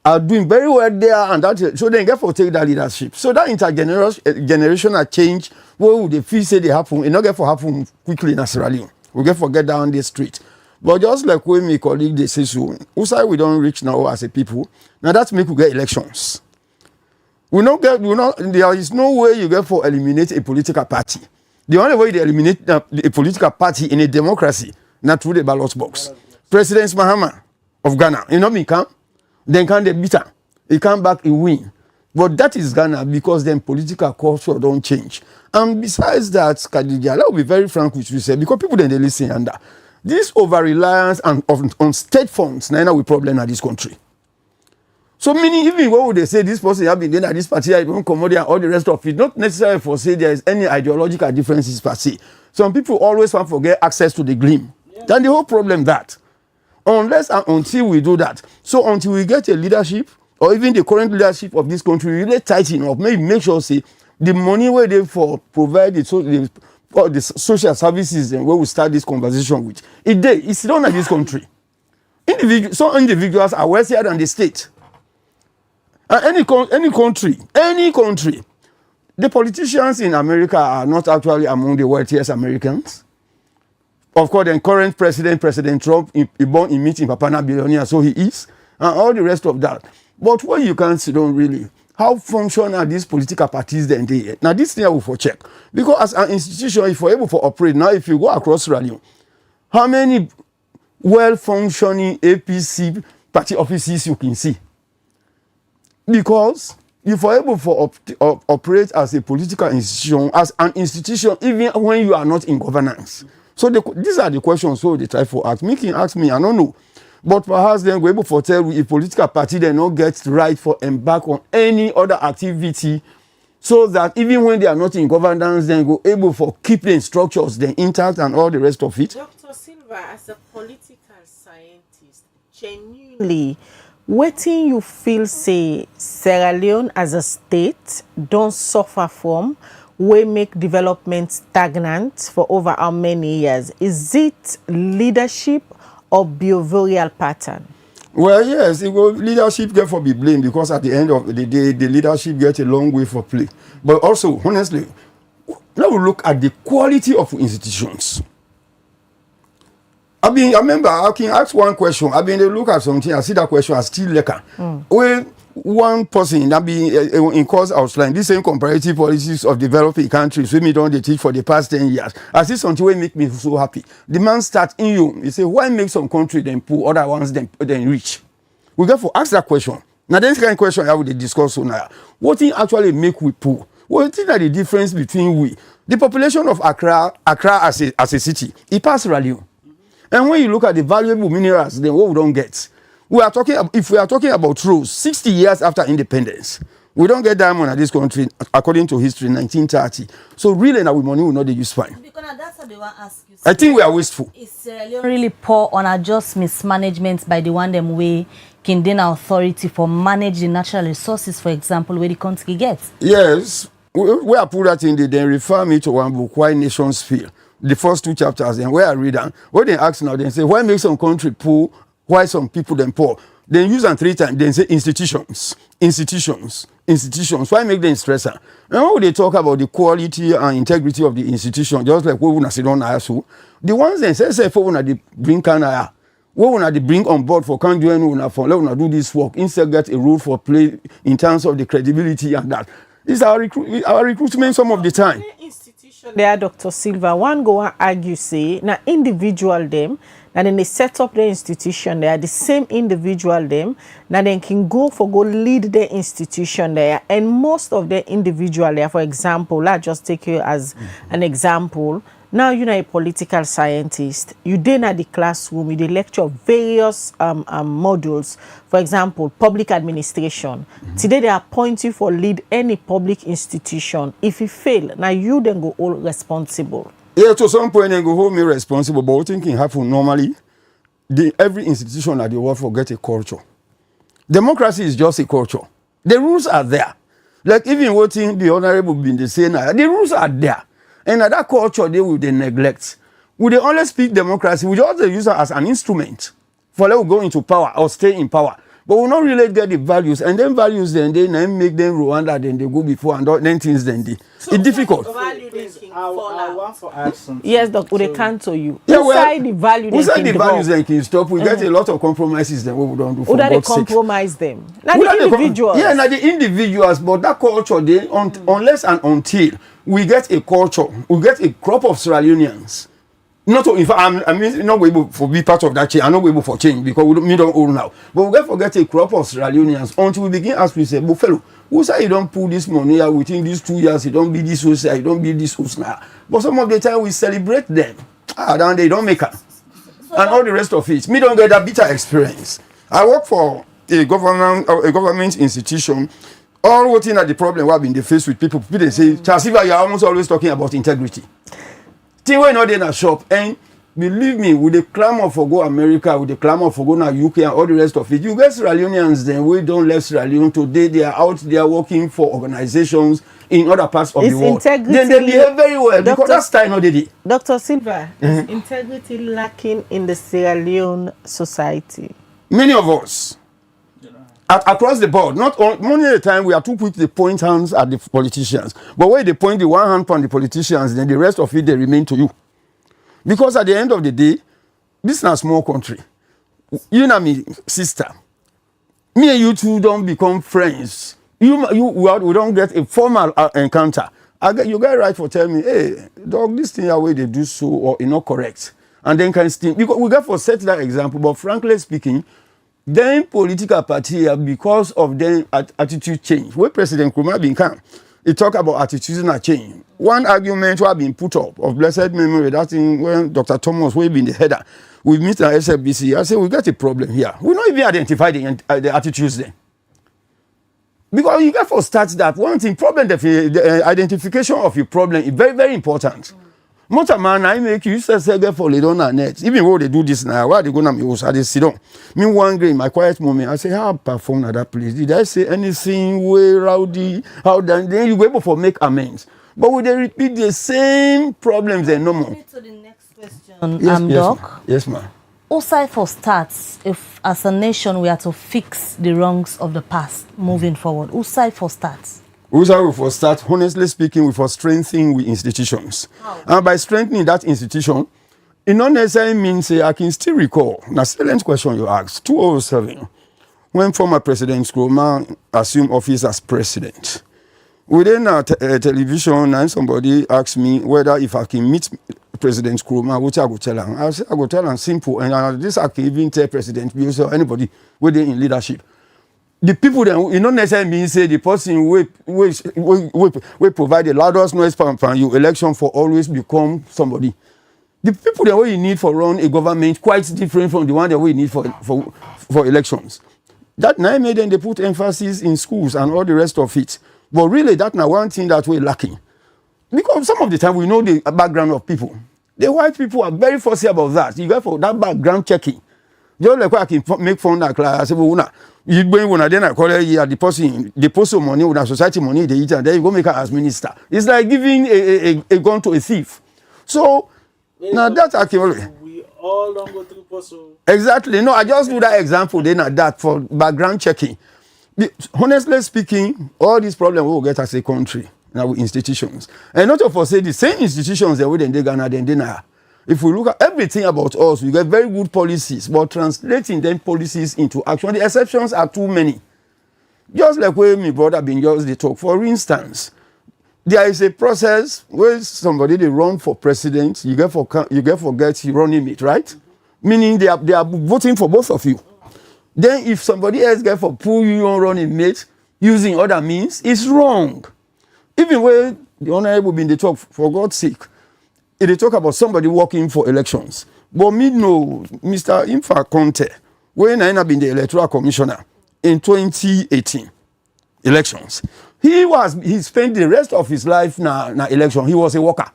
are doing very well there, and that so they get for take that leadership. So that intergenerational change, where would they feel say they happen, it not get for happen quickly in Sierra Leone. We get for get down the street. But just like when my colleague they say so, whose we don't reach now as a people, now that make we get elections. There is no way you get for eliminate a political party. The only way they eliminate a political party in a democracy, not through the ballot box. President Mahama of Ghana, you know me come, then can they beat him? He come back, he win. But that is Ghana because then political culture don't change. And besides that, Khadija, I will be very frank with you, say, because people then they listen under this over-reliance on state funds, now we problem in this country. So meaning even what would they say this person have been doing at this party, even commodity and all the rest of it, not necessarily for say there is any ideological differences per se. Some people always want to get access to the gleam. Yeah. Then the whole problem that unless and until we do that, so until we get a leadership or even the current leadership of this country really tighten up, maybe make sure say the money where they for provide the social services and where we start this conversation with, it's done in this country. Some individuals are wealthier than the state. Any country, the politicians in America are not actually among the wealthiest Americans. Of course, the current President Trump, he born in meeting Papana billionaire, so he is, and all the rest of that. But what you can't see, don't really, how functional these political parties then they? Now this thing I will for check because as an institution, if you're able to operate now, if you go across Sierra Leone, how many well-functioning APC party offices you can see? Because if you're able to operate as a political institution, as an institution, even when you are not in governance. So these are the questions so they try to ask. Me can ask me, I don't know. But perhaps then we're able to tell a political party they not get right for embark on any other activity so that even when they are not in governance, then go able for keep the structures then intact and all the rest of it. Dr. Silva, as a political scientist, genuinely, wetin you feel say Sierra Leone as a state don't suffer from wey make development stagnant for over how many years? Is it leadership or behavioral pattern? Well, yes, leadership get for be blamed because at the end of the day, the leadership gets a long way for play. But also, honestly, now we look at the quality of institutions. I remember I can ask one question. They look at something, I see that question, I still like when one person in course outline this same comparative policies of developing countries we don't teach for the past 10 years. I see something will make me so happy. The man starts in you. He say, why make some country then poor, other ones then rich? We got to ask that question. Now, this kind of question I would discuss now. What thing actually make we poor? What thing are the difference between we? The population of Accra as a city, it passes Sierra Leone. And when you look at the valuable minerals, then what we don't get, if we are talking about rose, 60 years after independence, we don't get diamond at this country according to history, 1930. So really, now we money will not be used fine. Because that's what they want to ask you. I think we are wasteful. Is Sierra Leone really poor on our just mismanagement by the one them way Kindena authority for manage the natural resources, for example, where the country gets? Yes, we are put that in the then refer me to one book, Why Nations Fail. The first 2 chapters, and where I read them, what they ask now, they say, why make some country poor, why some people then poor? Then use them 3 times, then say institutions. Why make them stressor? And when they talk about the quality and integrity of the institution, just like we want to sit on ISO, the ones that say for when they bring Canada, when they bring on board for can do this work, instead get a role for play in terms of the credibility and that. This is our recruitment some of the time. There, Dr. Silva, one go and argue, say, now individual them, and then they set up the institution there, the same individual them, now then can go lead the institution there, and most of the individual there, for example, let's just take you as an example. Now you're a political scientist, you then at the classroom, you lecture various modules, for example, public administration. Today they appoint you for lead any public institution. If you fail, now you then go all responsible. Yeah, to some point they go hold me responsible, but what can happen normally, every institution that they work for get a culture. Democracy is just a culture. The rules are there. Like even what the honorable been the saying, the rules are there. And that culture they will neglect. We they only speak democracy, we just use it as an instrument for them to go into power or stay in power. But we not really get the values, and then values then they make them Rwanda, then they go before, and then things then they. So it's difficult. Yes, Doctor, they can't tell you. Yeah, Inside the value then can stop. We get a lot of compromises then what we don't do for God's sake. They compromise them. Now the individuals. Yeah, now the individuals, but that culture they unless and until we get a culture, we get a crop of Sierra Leoneans. Not to, in fact, I'm not able to be part of that change. I'm not able for change because we don't own now. But we get forget a crop of Sierra Leoneans until we begin asking, we say, but fellow, who say you don't pull this money out within these 2 years? You don't be this house, you don't be this house now. But some of the time we celebrate them. Then they don't make it. And all the rest of it. Me don't get that bitter experience. I work for a government institution. All what in at the problem we have been faced with people. People they say, Charles, you're almost always talking about integrity. Thing we're not in a shop, and believe me, with the clamor for go America, with the clamor for go now UK and all the rest of it, you get Sierra Leoneans then we don't left Sierra Leone today. They are out there working for organizations in other parts of the world. Then they behave very well because that's time not did it. Dr. Silva, is integrity lacking in the Sierra Leone society? Many of us. Across the board, not only the time we are too quick to point hands at the politicians, but when they point the one hand on the politicians, then the rest of it they remain to you. Because at the end of the day, this is a small country. You know me, sister. Me and you two don't become friends. We don't get a formal encounter. You get right for telling me, hey, dog, this thing away they do so or not correct, and then can still because we get for set that example. But frankly speaking. Then political party because of then attitude change. When President Nkrumah bin come, he talk about attitudinal change. One argument was been put up of blessed memory that thing when Dr. Thomas will be in the header with Mr. SLPP. I say we got a problem here. We not even identify the attitudes then. Because you got to start that one thing problem the identification of your problem is very very important. Most man, I make you say for later on net. Even when they do this now, why they go to me house? I just sit down. Me one day in my quiet moment, I say, how I perform at that place? Did I say anything way rowdy? How then you go able for make amends? But would they repeat the same problems and no more? To the next question, Doc. Yes, ma'am. Also, for starts, if as a nation we are to fix the wrongs of the past moving forward, also for starts. We for start, honestly speaking, we for strengthening with institutions. And by strengthening that institution, it not necessarily means I can still recall. Now, excellent question you asked. 2007, when former President Nkrumah assumed office as president. Within a television, and somebody asked me whether if I can meet President Nkrumah, which I go tell him. I said, I go tell him simple, and this I can even tell President Bill or anybody within in leadership. the people then you not necessarily mean say the person we provide the loudest noise from your election for always become somebody. The people that we need for run a government quite different from the one that we need for elections. That now made them they put emphasis in schools and all the rest of it. But really that now one thing that we're lacking. Because some of the time we know the background of people. The white people are very fussy about that. You go for that background checking. Just like I can make fun of class. I say, well, you bring one then I call it you are deposit money with a society money they eat and then you go make her as minister. It's like giving a gun to a thief. So now that's actually we all don't go through puzzle. Exactly. No, I just do that example then at that for background checking. Honestly speaking, all these problems we will get as a country now with institutions. And not to say the same institutions that we then they Ghana then now. If we look at everything about us, we get very good policies, but translating them policies into action, the exceptions are too many. Just like where my brother been just the talk. For instance, there is a process where somebody they run for president, you get forget you running mate, right? Meaning they are voting for both of you. Then if somebody else get for pull you on running mate using other means, it's wrong. Even when the honorable been the talk, for God's sake, they talk about somebody working for elections. But me know Mr. Infa Conte, when I been the Electoral Commissioner in 2018 elections, he spent the rest of his life na election. He was a worker.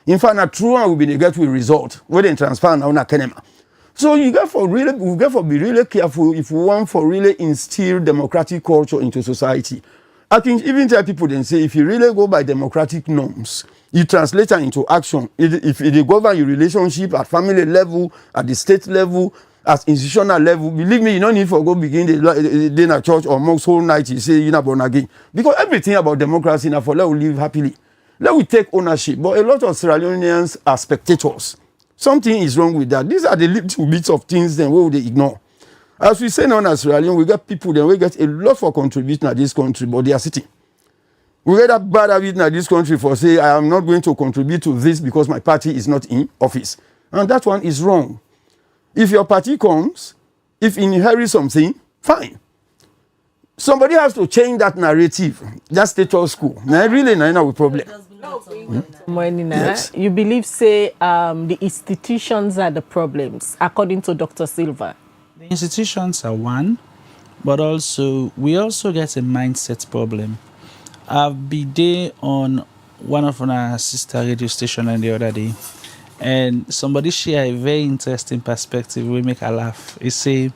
In fact, na true and will be the get with result when they transfer now na Kenema. So we got to be really careful if we want for really instill democratic culture into society. I can even tell people then say if you really go by democratic norms, you translate them into action. If they govern your relationship at family level, at the state level, at institutional level, believe me, you don't need to go begin the day in church or mosque whole night. You say you're not born again. Because everything about democracy now for let we live happily. Let we take ownership. But a lot of Sierra Leoneans are spectators. Something is wrong with that. These are the little bits of things then where they ignore. As we say now in Sierra Leone, we get people then we get a lot for contributing to this country, but they are sitting. We get that bad habit in this country for say, I am not going to contribute to this because my party is not in office. And that one is wrong. If your party comes, if you inherit something, fine. Somebody has to change that narrative, that status quo. Now, really, now we problem. Yes. You believe, say, the institutions are the problems, according to Dr. Silva? The institutions are one, but also we also get a mindset problem. I've been there on one of our sister radio station the other day, and somebody shared a very interesting perspective. We make a laugh. He say,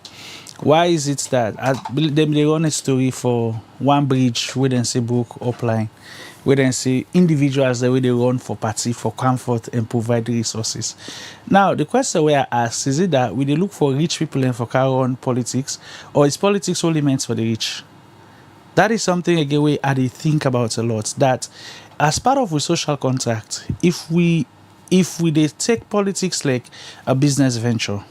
why is it that they run a story for one bridge we then say book upline, we then say individuals the way they run for party for comfort and provide resources. Now the question we are asked is it that we they look for rich people and for carry on politics, or is politics only meant for the rich? That is something again I think about a lot. That as part of a social contract, if we they take politics like a business venture,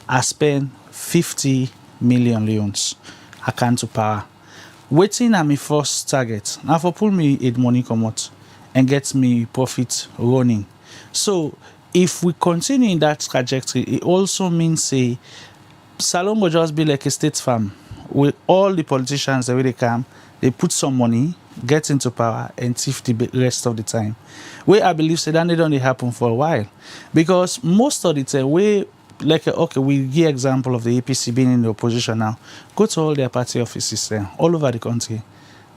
I spend 50 million leons, I can to power. Waiting at my first target. Now for pull me it money come out and get me profit running. So if we continue in that trajectory, it also means say Salon will just be like a state farm. With all the politicians the way they come, they put some money, get into power, and thief the rest of the time. Where I believe say that they don't happen for a while. Because most of the time, we give example of the APC being in the opposition now. Go to all their party offices all over the country.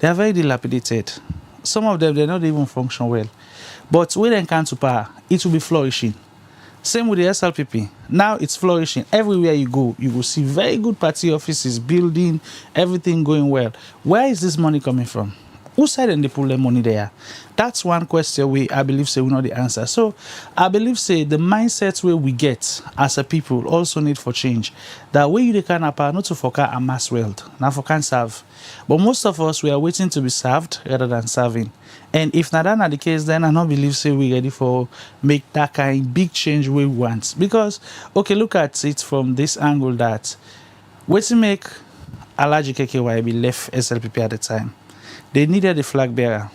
They are very dilapidated. Some of them, they not even function well. But when they come to power, it will be flourishing. Same with the SLPP. Now it's flourishing. Everywhere you go, you will see very good party offices, building, everything going well. Where is this money coming from? Who said they pull the money there? That's one question I believe say we know the answer. So I believe say the mindset where we get as a people also need for change. That way you can not to focus amass wealth, not for can serve. But most of us we are waiting to be served rather than serving. And if not that the case, then I don't believe say we ready for make that kind big change we want. Because okay, look at it from this angle that wait to make Alaji KKY be left SLPP at the time. They needed a flag bearer,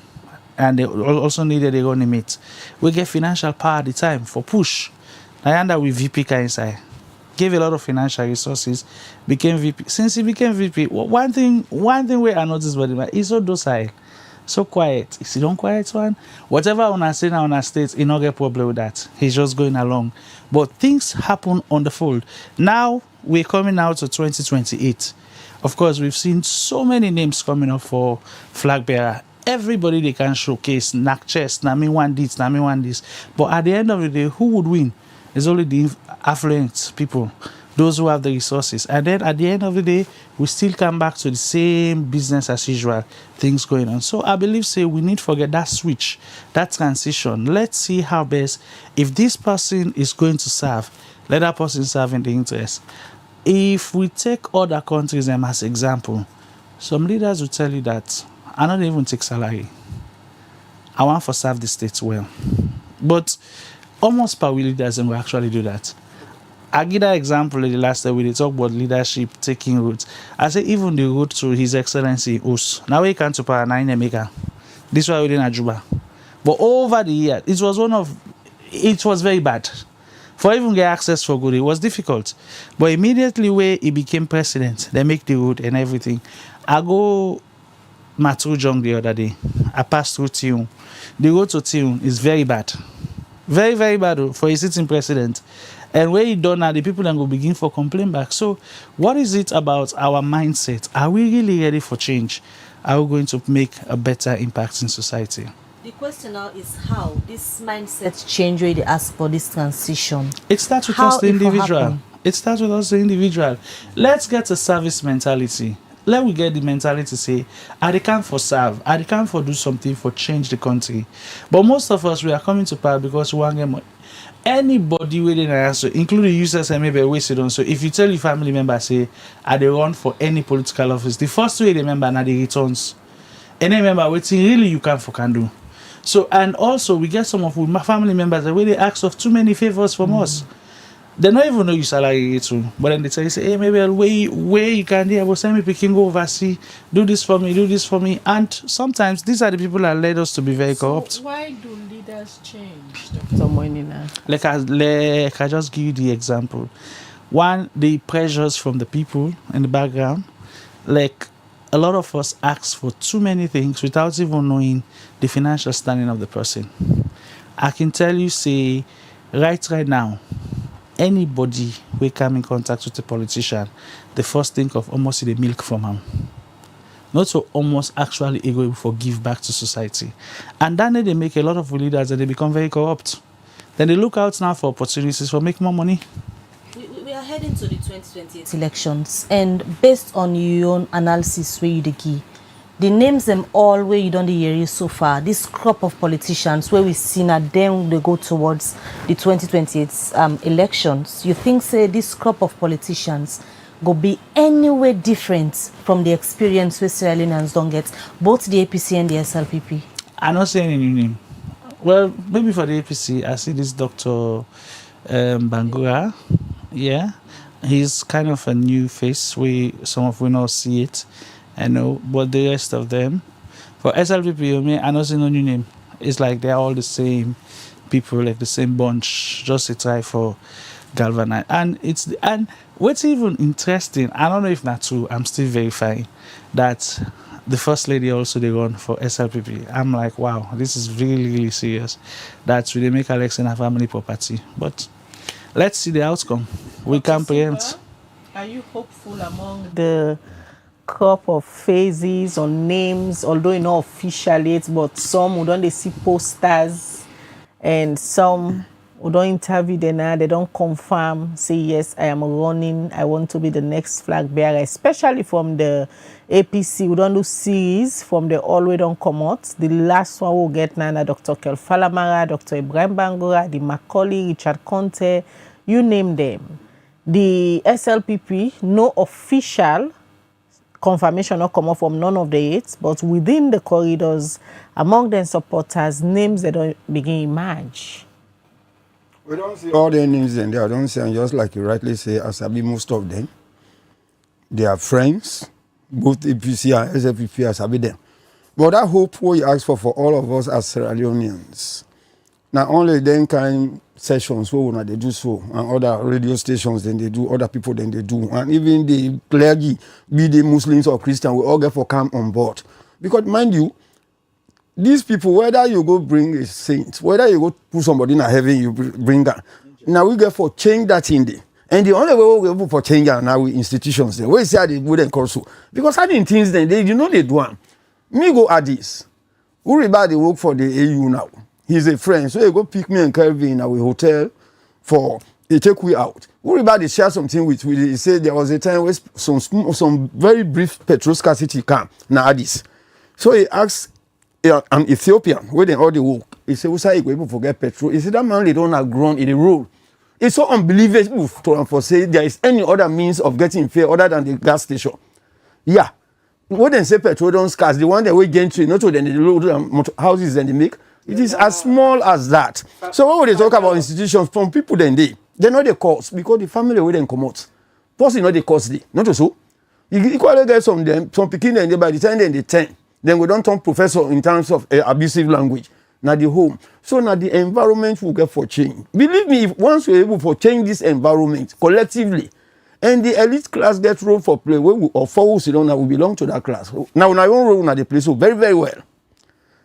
and they also needed a running mate. We get financial power at the time for push. I end up with VP inside. gave a lot of financial resources, became VP. Since he became VP, one thing where I noticed about him, he's so docile, so quiet. Is he don't quiet one? Whatever on a say now on a state, he not get problem with that. He's just going along. But things happen on the fold. Now we're coming out to 2028. Of course, we've seen so many names coming up for flag bearer. Everybody they can showcase, knack chest, na me want this, na me want this. But at the end of the day, who would win? It's only the affluent people, those who have the resources. And then at the end of the day, we still come back to the same business as usual, things going on. So I believe, say, we need to forget that switch, that transition. Let's see how best, if this person is going to serve, let that person serve in the interest. If we take other countries as example, some leaders will tell you that I don't even take salary. I want to serve the states well. But almost per leaders will actually do that. I give that example in the last time when they talk about leadership taking route. I say even the route to His Excellency Us. Now we can't to power 9 America. This was within Ajuba. But over the year, it was very bad. For even get access for good, it was difficult. But immediately when he became president, they make the road and everything. I go Matujong the other day. I passed through Tiun. The road to Tiun is very bad. Very, very bad for a sitting president. And when he done now, the people then go begin for complaint back. So what is it about our mindset? Are we really ready for change? Are we going to make a better impact in society? The question now is how this mindset change where they ask for this transition. It starts with us, the individual. It starts with us, the individual. Let's get a service mentality. Let we get the mentality say, I can't for serve, I can't for do something for change the country. But most of us, we are coming to power because we want to get money. Anybody within an answer, including users and maybe wasted on. So if you tell your family member, say, I they run for any political office, the first way they remember now the returns. And then remember, waiting really you can do. So, and also we get some of my family members that they ask of too many favors from us. They don't even know your salary too. But then they tell you, say, hey, maybe where you can do, I will send me picking go overseas, do this for me. And sometimes these are the people that led us to be very corrupt. Why do leaders change, Dr. Moinina? Like I just give you the example. One, the pressures from the people in the background. Like a lot of us ask for too many things without even knowing the financial standing of the person. I can tell you, say, right now, anybody who come in contact with a politician, the first thing of almost the milk from him. Not so almost actually able to give back to society. And then they make a lot of leaders and they become very corrupt. Then they look out now for opportunities for make more money. We are heading to the 2028 elections, and based on your own analysis where you the key, the names them all where you don't hear so far, this crop of politicians where we see now them they go towards the 2028 elections, you think say this crop of politicians go be anywhere different from the experience where Sierra Leoneans don't get, both the APC and the SLPP? I'm not saying any name. Well, maybe for the APC, I see this Dr. Bangura. Yeah, he's kind of a new face. Some of we not see it, I know, but the rest of them, for SLPP, I don't see no new name. It's like they're all the same people, like the same bunch, just to try for galvanize. And what's even interesting, I don't know if that's true, I'm still verifying that the first lady also they run for SLPP. I'm like, wow, this is really, really serious. That's really make election a family property. But let's see the outcome. We can preempt. Are you hopeful among the crop of phases or names, although not official yet, but some who don't they see posters and some who don't interview them now, they don't confirm, say yes, I am running, I want to be the next flag bearer, especially from the APC. We don't do series from the all way don't come out. The last one we'll get now, Dr. Kel Falamara, Dr. Ibrahim Bangura, the Macaulay, Richard Conte, you name them. The SLPP, no official confirmation not come up from none of the eight, but within the corridors, among the supporters, names that don't begin emerge. We don't see all the names in there. I don't say, just like you rightly say, Asabi, most of them, they are friends, both APC and SLPP, Asabi them. But that hope what you ask for all of us as Sierra Leoneans, Now only then kind sessions where they do so, and other radio stations then they do, other people then they do, and even the clergy, be they Muslims or Christian, we all get for come on board. Because mind you, these people, whether you go bring a saint, whether you go put somebody in a heaven, you bring her. Now we get for change that in there. And the only way we able for change now with institutions there. We say they wouldn't also. Because having things then, they they do one. Me go at this. Everybody work for the AU now. He's a friend. So he go pick me and Kelvin in our hotel for they take we out. Everybody share something with we. He said there was a time where some very brief petrol scarcity came now this. So he asked an Ethiopian where they all the work. He said, "What's you able to forget petrol?" He said, "That man they don't have grown in the road." It's so unbelievable for say there is any other means of getting fare other than the gas station. Yeah. When they say petrol don't scarce, the one that we get to, not to the load houses and they make, it is as small as that. So when they talk about institutions from people then they know the cost because the family will then come out. Plus you know the cost they, not so. You equally get some picking and by the time they 10, then we don't turn professor in terms of abusive language. Now the home. So now the environment will get for change. Believe me, if once we're able to change this environment collectively, and the elite class get role for play, or for us, we belong to that class. Now, when I own role, they play so very, very well.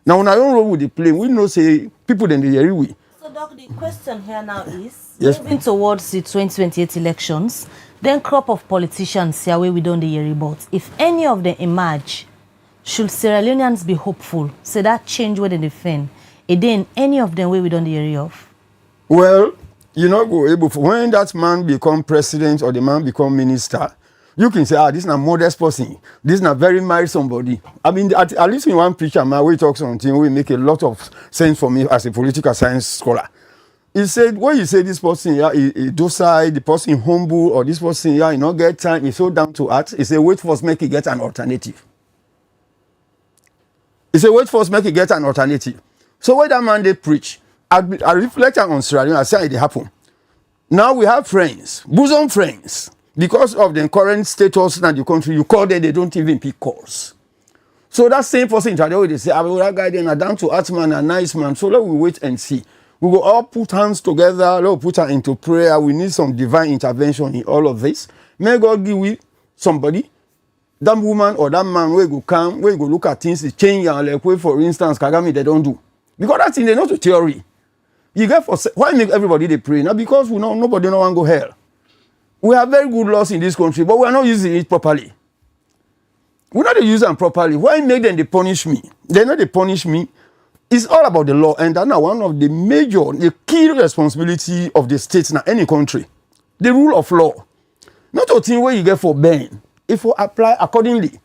Now, when I own role with the play, we know say people then they hear we. So, Doc, the question here now is yes, moving towards the 2028 elections, then crop of politicians here where we don't hear but if any of them emerge, should Sierra Leoneans be hopeful? Say that change where they defend. Then any of them where we don't hear of? Well, you know, go able for, when that man become president or the man become minister, you can say, this is a modest person. This is not very married somebody. I mean, at least in one preacher, man, we talk something, we make a lot of sense for me as a political science scholar. He said, when you say this person here is docile, the person humble, or this person here, not get time, he's so down to earth, he said, wait for us, make it get an alternative. He said, wait for us, make it get an alternative. So when that man they preach, I reflect on Sierra Leone, I say it happen. Now we have friends, bosom friends. Because of the current status in the country, you call them, they don't even pick calls. So that same person in Chad, they say, I will that guy then a down to earth man, a nice man. So let we wait and see. We will all put hands together, let put her into prayer. We need some divine intervention in all of this. May God give we somebody, that woman or that man, where go come, where go look at things, change and like way, for instance, Kagame, they don't do. Because that's in the not a theory. You get for why make everybody they pray? Now because we know nobody no one go hell. We have very good laws in this country, but we are not using it properly. We're not using them properly. Why make them they punish me? They know they punish me. It's all about the law, and that's now one of the major, the key responsibility of the states in any country. The rule of law. Not a thing where you get for ban. If you apply accordingly.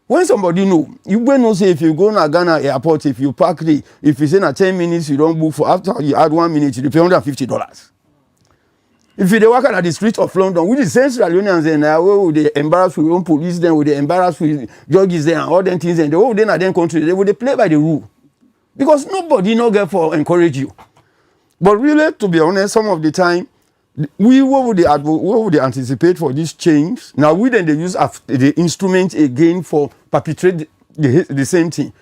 When somebody know, you will not say if you go to Ghana airport, if you park there, if you say na 10 minutes, you don't book for after you add 1 minute, you pay $150. If you walk at the street of London, with the same Sierra Leoneans and where they embarrass with own police, then with they embarrass with judges there and all them things, and the whole day in that country, they would play by the rule. Because nobody no get for encourage you. But really, to be honest, some of the time, what would they anticipate for this change? Now we then they use the instrument again for perpetrate the same thing.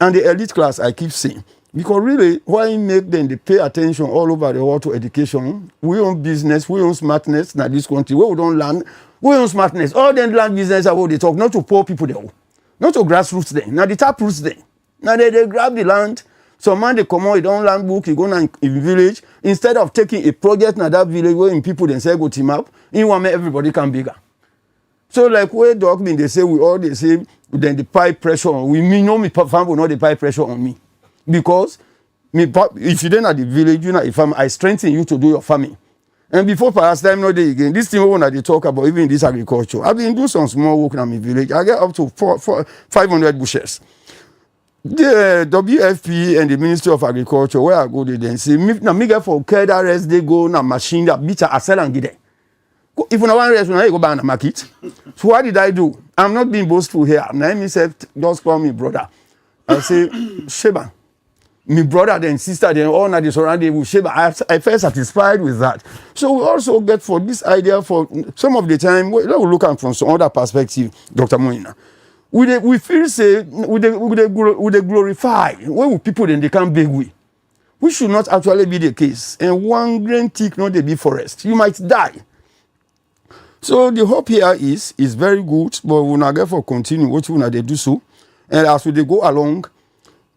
And the elite class, I keep saying, because really, why make them they pay attention all over the world to education? We own business, we own smartness. Now this country, where we don't learn, we own smartness. All them land business are what they talk, not to poor people there, not to grassroots there. Now the tap roots there. Now they grab the land. Some man they come out, he don't land book, he go in village. Instead of taking a project in that village where in people then say go team up, in one make everybody come bigger. So like where dog mean they say we all they say then the pipe pressure on we me know me farm will not the pipe pressure on me. Because me if you then at the village, you know if I strengthen you to do your farming. And before perhaps time no day again, this thing when they talk about even this agriculture. I've been doing some small work in my village. I get up to 500 bushels. The WFP and the Ministry of Agriculture, where I go, they then say, now me get for care that rest, they go na machine that beat a sell and get it. If you want rest, you go buy a market. So what did I do? I'm not being boastful here. Now myself just call me brother. I say, Sheba, me brother then sister then all na the surrounding with Sheba. I felt satisfied with that. So we also get for this idea for some of the time. Let me look at from some other perspective, Dr. Moina. We feel say we glorify when people then they can't beg we. which should not actually be the case. And one grain tick not the big forest. You might die. So the hope here is very good, but we not get for continue what we not they do so. And as we they go along,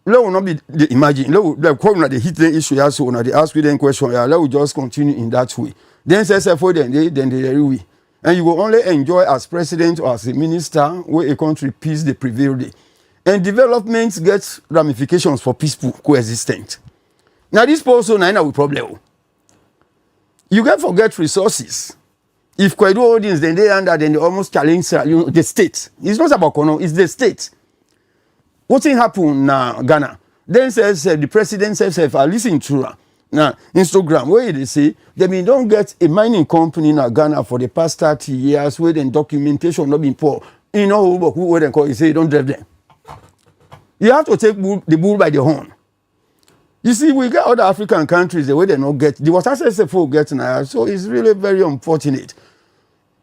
let will not be the imagine. Let will the hit the issue also. When they ask you the question, let will just continue in that way. Then say for then they way. And you will only enjoy as president or as a minister where a country peace they prevail day. And development gets ramifications for peaceful coexistence. Now this also now we problem. You can forget resources. If Kwedu Holdings then they under then they almost challenge the state. It's not about Kono, it's the state. What thing happen now Ghana? Then says the president says I listen to now Instagram where they say they don't get a mining company in Ghana for the past 30 years where then documentation not been poor. You know who they call you say don't drive them. You have to take the bull by the horn. You see, we get other African countries the way they not get the water SSFO get now, so it's really very unfortunate.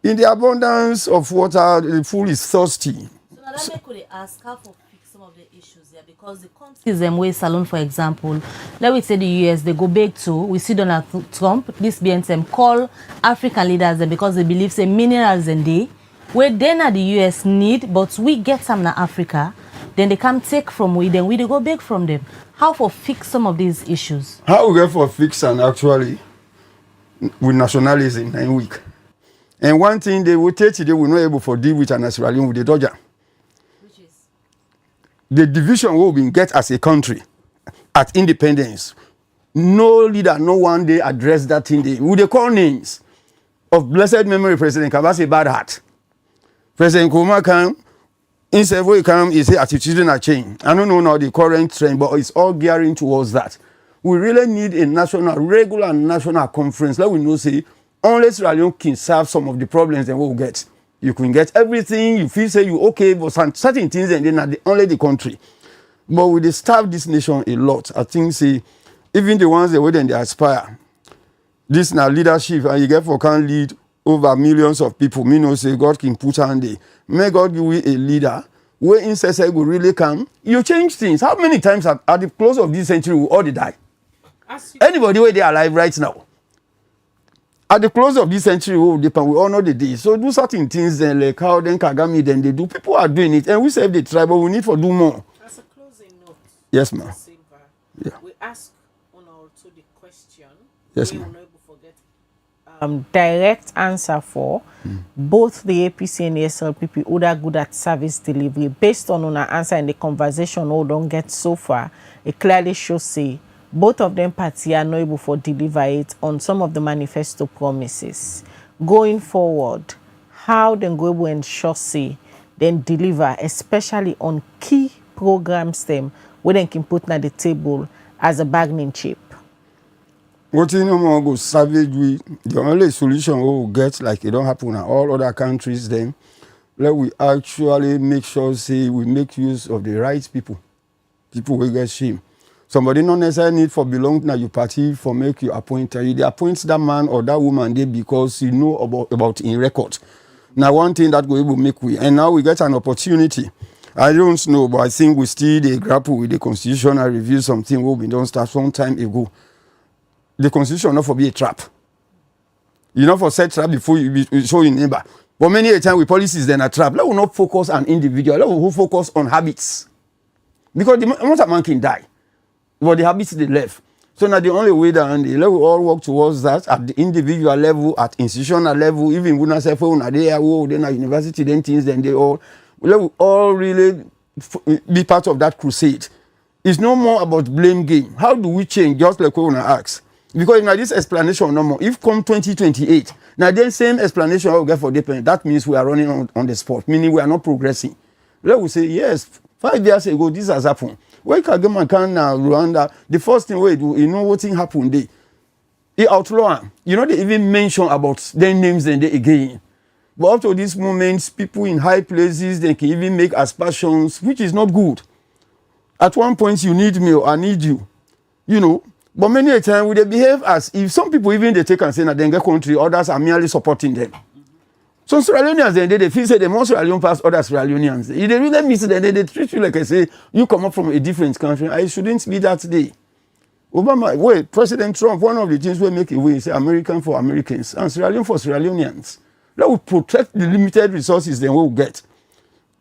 In the abundance of water, the fool is thirsty. So now that could ask how for fix some of the issues here because the countries way Salon, for example, let me say the US they go back to we see Donald Trump, this BNSM call African leaders because they believe say minerals and they where then the US need, but we get some in Africa. Then they come take from we, then we go beg from them. How for fix some of these issues? How we get for fix and actually with nationalism in week. And one thing they will take today we're not able to deal with an Sierra Leone with the Dodger. Which is the division we will get as a country at independence. No leader, no one day address that thing. Would they call names of blessed memory President Kabase bad heart? President Nkrumah can instead of come is say attitudinal change. I don't know now the current trend, but it's all gearing towards that. We really need a regular national conference. Let we know say only Sierra Leone can solve some of the problems that we'll get. You can get everything, you feel say you okay, but certain things and then only the country. But we starve this nation a lot. I think say even the ones that way then they aspire. This now leadership and you get for can lead over millions of people. Me know say God can put on there. May God give you a leader where instead will really come. You change things. How many times at the close of this century will all die? Anybody where they are alive right now? At the close of this century, we all know the day. So do certain things then like how then Kagame then they do. People are doing it and we save the tribe, but we need to do more. As a closing note, yes, ma'am. Yeah. We ask also the question. Yes, we ma'am. will not forget direct answer for both the APC and the SLPP who are good at service delivery. Based on our answer in the conversation we don't get so far, it clearly shows say both of them parties are not able to deliver it on some of the manifesto promises. Going forward, how they go able to ensure say then deliver, especially on key programs them where they can put on the table as a bargaining chip. What you know go savage we the only solution we will get like it don't happen in all other countries then let we actually make sure say we make use of the right people. People will get shame. Somebody not necessarily need for belong to your party for make you appoint you. They appoint that man or that woman there because you know about in record. Now one thing that we will make we and now we get an opportunity. I don't know, but I think we still they grapple with the constitution and review something we don't start some time ago. The constitution not for be a trap. You know for set trap before you show your neighbor. But many a time with policies then a trap. Let us not focus on individual. Let us focus on habits. Because the most a man can die. But the habits they left. So now the only way that let we all work towards that at the individual level, at institutional level, even when I say for una there, then at university, then things, then they all let we all really be part of that crusade. It's no more about blame game. How do we change? Just like we wanna ask. Because now this explanation no more. If come 2028, now then same explanation I will get for dependent. That means we are running on the spot, meaning we are not progressing. Let we say yes. 5 years ago, this has happened. When Kagame can now Rwanda, the first thing we do, you know what thing happened there. He outlaw. You know they even mention about their names and they again. But up to this moment, people in high places they can even make aspersions, which is not good. At one point you need me or I need you. You know. But many a time we they behave as if some people even they take and say that they get country, others are merely supporting them. So Sierra Leoneans they feel say the most Sierra Leone pass other Sierra Leoneans. If they really miss them, they treat you like I say, you come up from a different country. I shouldn't be that day. Obama, wait, President Trump, one of the things we make away is American for Americans and Sierra Leone for Sierra Leoneans. That will protect the limited resources then we will get.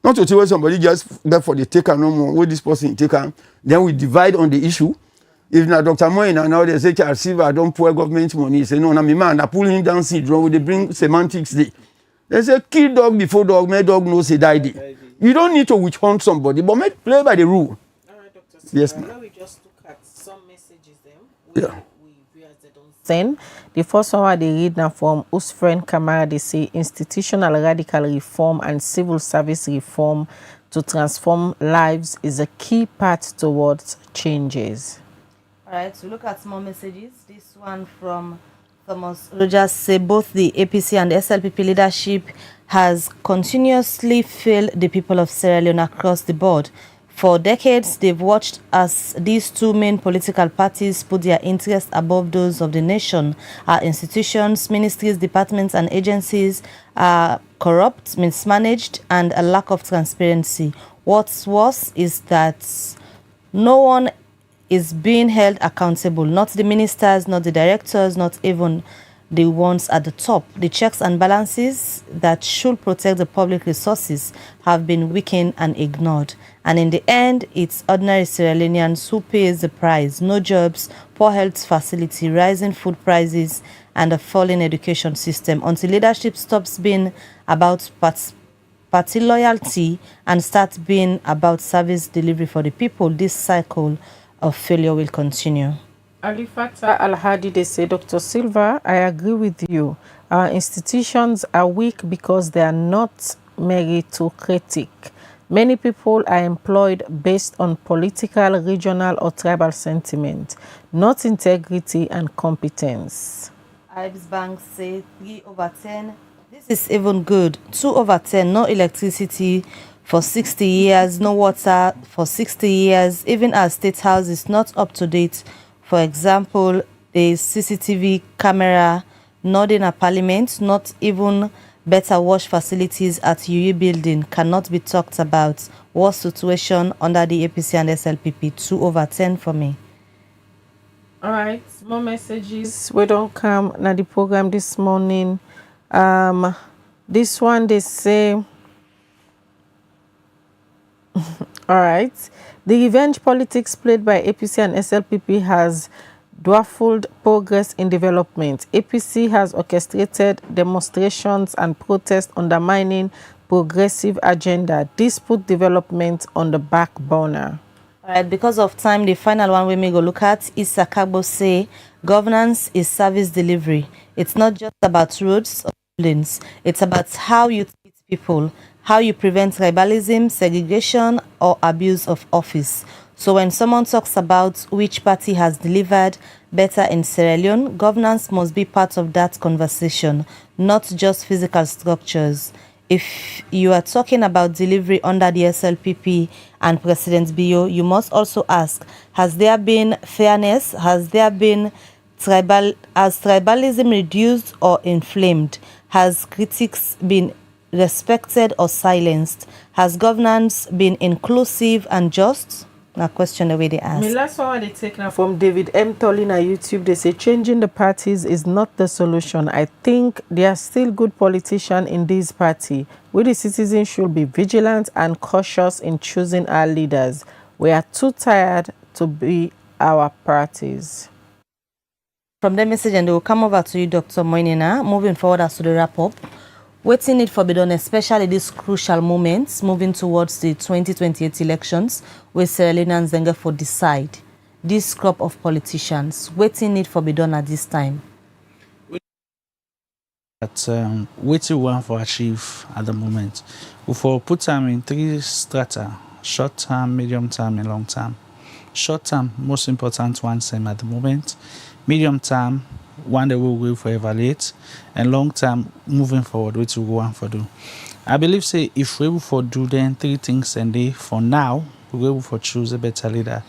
Not to tell where somebody just there for the taker no more, where this person taker, then we divide on the issue. If now Dr. Moyna now they say I don't pour government money, say no, na me man, I pull him down syndrome, they bring semantics there. They say kill dog before dog, make dog know say die day. You don't need to witch hunt somebody, but make play by the rule. All right, Dr. Yes, ma'am. ma'am. We just look at some messages them. Yeah. Send. The first one they read now from Usfren Kamara. They say institutional radical reform and civil service reform to transform lives is a key path towards changes. All right, so look at more messages. This one from Thomas Rogers say both the APC and the SLPP leadership has continuously failed the people of Sierra Leone across the board. For decades, they've watched as these two main political parties put their interests above those of the nation. Our institutions, ministries, departments, and agencies are corrupt, mismanaged, and a lack of transparency. What's worse is that no one is being held accountable, not the ministers, not the directors, not even the ones at the top. The checks and balances that should protect the public resources have been weakened and ignored. And in the end, it's ordinary Sierra Leoneans who pays the price. No jobs, poor health facility, rising food prices, and a falling education system. Until leadership stops being about party loyalty and starts being about service delivery for the people, this cycle of failure will continue. Ali Fatah Al-Hadi, they say, Dr. Silva, I agree with you. Our institutions are weak because they are not meritocratic. Many people are employed based on political, regional, or tribal sentiment, not integrity and competence. Ives Bank say 3/10. This is even good. 2/10, no electricity for 60 years, no water for 60 years. Even our state house is not up to date. For example, the CCTV camera not in a parliament, not even better wash facilities at UE building cannot be talked about. Worst situation under the APC and SLPP, 2/10 for me. All right, more messages. We don't come na the program this morning. This one they say, all right, the revenge politics played by APC and SLPP has dwarfed progress in development. APC has orchestrated demonstrations and protests undermining progressive agenda. This put development on the back burner. All right, because of time, the final one we may go look at is Sakabo say governance is service delivery. It's not just about roads or buildings. It's about how you treat people, how you prevent tribalism, segregation, or abuse of office. So when someone talks about which party has delivered better in Sierra Leone, governance must be part of that conversation, not just physical structures. If you are talking about delivery under the SLPP and President Bio, you must also ask, has there been fairness? Has there been has tribalism reduced or inflamed? Has critics been respected or silenced? Has governance been inclusive and just? A question the way they ask. My last one they take now from David M. Tollin on YouTube. They say changing the parties is not the solution. I think there are still good politicians in this party. We the citizens should be vigilant and cautious in choosing our leaders. We are too tired to be our parties. From the message, and they will come over to you, Dr. Moinina. Moving forward as to the wrap-up. Waiting it for be done, especially these crucial moments, moving towards the 2028 elections, where Sierra Leoneans then for decide this crop of politicians. Waiting it for be done at this time. What we want to achieve at the moment, we for put them in three strata: short term, medium term, and long term. Short term, most important one same at the moment. Medium term, one that we will for evaluate, and long term moving forward, which we want for do. I believe say if we will for do then three things and day for now, we will for choose a better leader.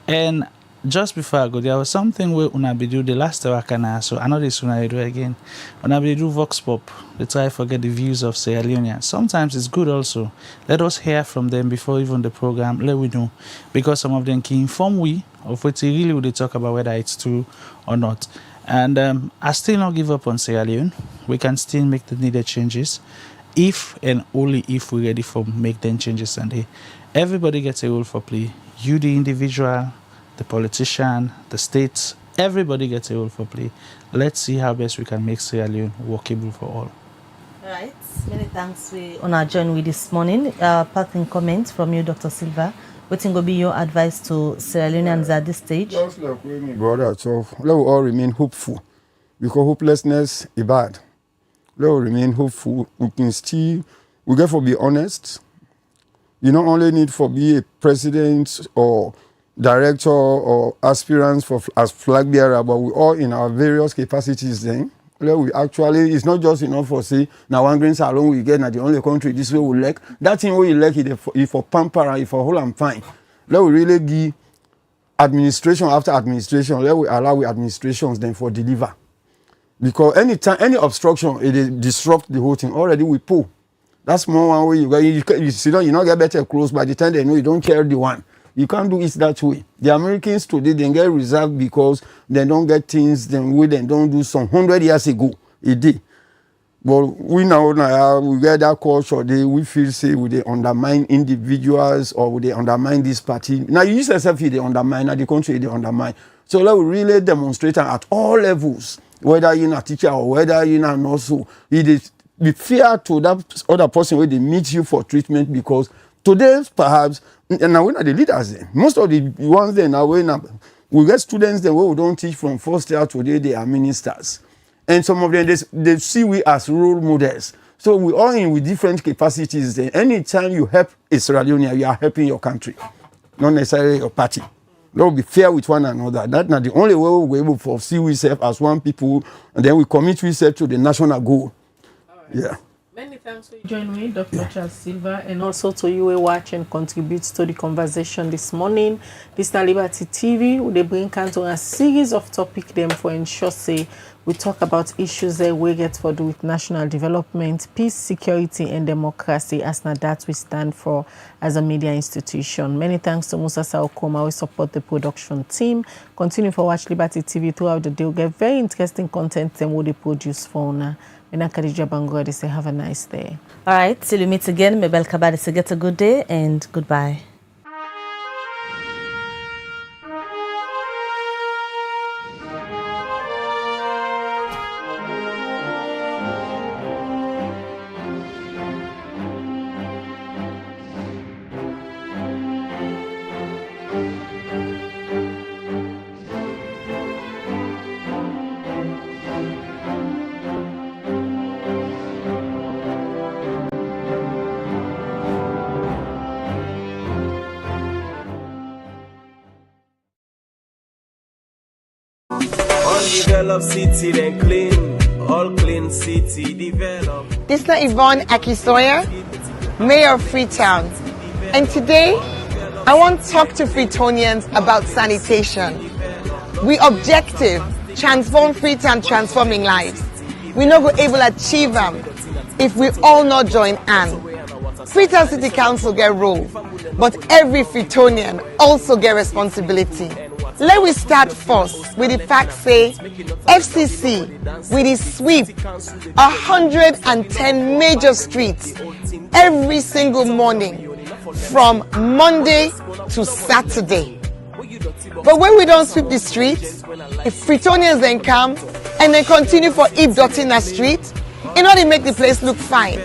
And just before I go, there was something we una be do the last wakana, so I know this una do again. Una be do vox pop, they try to forget the views of Sierra Leone. Sometimes it's good also. Let us hear from them before even the program. Let we know, because some of them can inform we of what really would they talk about whether it's true or not. And I still not give up on Sierra Leone. We can still make the needed changes if and only if we're ready for make them changes. And everybody gets a role for play. You, the individual, the politician, the states, everybody gets a role for play. Let's see how best we can make Sierra Leone workable for all. All right. Many thanks. We on our journey with this morning. Parting comment from you, Dr. Silva. What will be your advice to Sierra Leoneans at this stage? Just like with me, brother. So let us all remain hopeful, because hopelessness is bad. Let us remain hopeful. We can still, we get for be honest. You don't only need for be a president or director or aspirants for as flag bearer, but we all in our various capacities then. We actually, it's not just enough for say, now one green salon we get, now the only country this way we like. That thing we like is for pamper and for whole and fine. Let we really give administration after administration, let we allow the administrations then for deliver. Because anytime, any obstruction, it disrupt the whole thing. Already we pull. That's more one way you sit down, you not get better clothes by the time they know you don't care the one. You can't do it that way. The Americans today, they get reserved because they don't get things then we then don't do some 100 years ago. It did. But we now we get that culture, we feel say we they undermine individuals or we they undermine this party. Now you yourself they undermine, now the country they undermine. So let we really demonstrate at all levels, whether you're a teacher or whether you're a nurse, it is be fair to that other person where they meet you for treatment, because today perhaps and now we're not the leaders then. Most of the ones then now we get students then where we don't teach from first year today, they are ministers. And some of them they see we as role models. So we all in with different capacities then. Anytime you help a Sierra Leone, you are helping your country, not necessarily your party. Let us be fair with one another. That's not the only way we're able to see ourselves as one people, and then we commit ourselves to the national goal. Yeah. Many thanks for joining me, Dr. Charles Silva, and also to you who watch and contribute to the conversation this morning. This is Liberty TV. They bring to a series of topics them for ensure say we talk about issues that we get for do with national development, peace, security, and democracy, as now that we stand for as a media institution. Many thanks to Musa Saokoma, we support the production team. Continue for watch Liberty TV throughout the day. We get very interesting content and what they produce for now. They say have a nice day. All right, till we meet again. Mabel Kabadi say get a good day and goodbye. Develop city, then clean, all clean city, develop. This is Yvonne Akisoya, Mayor of Freetown, and today I want to talk to Freetonians about sanitation. We objective, transform Freetown, transforming lives. We not go able to achieve them if we all not join hands. Freetown City Council get role, but every Freetonian also get responsibility. Let we start first with the fact say FCC with the sweep 110 major streets every single morning from Monday to Saturday. But when we don't sweep the streets, if Freetonians then come and they continue for heap dirty in the street, in order to make the place look fine.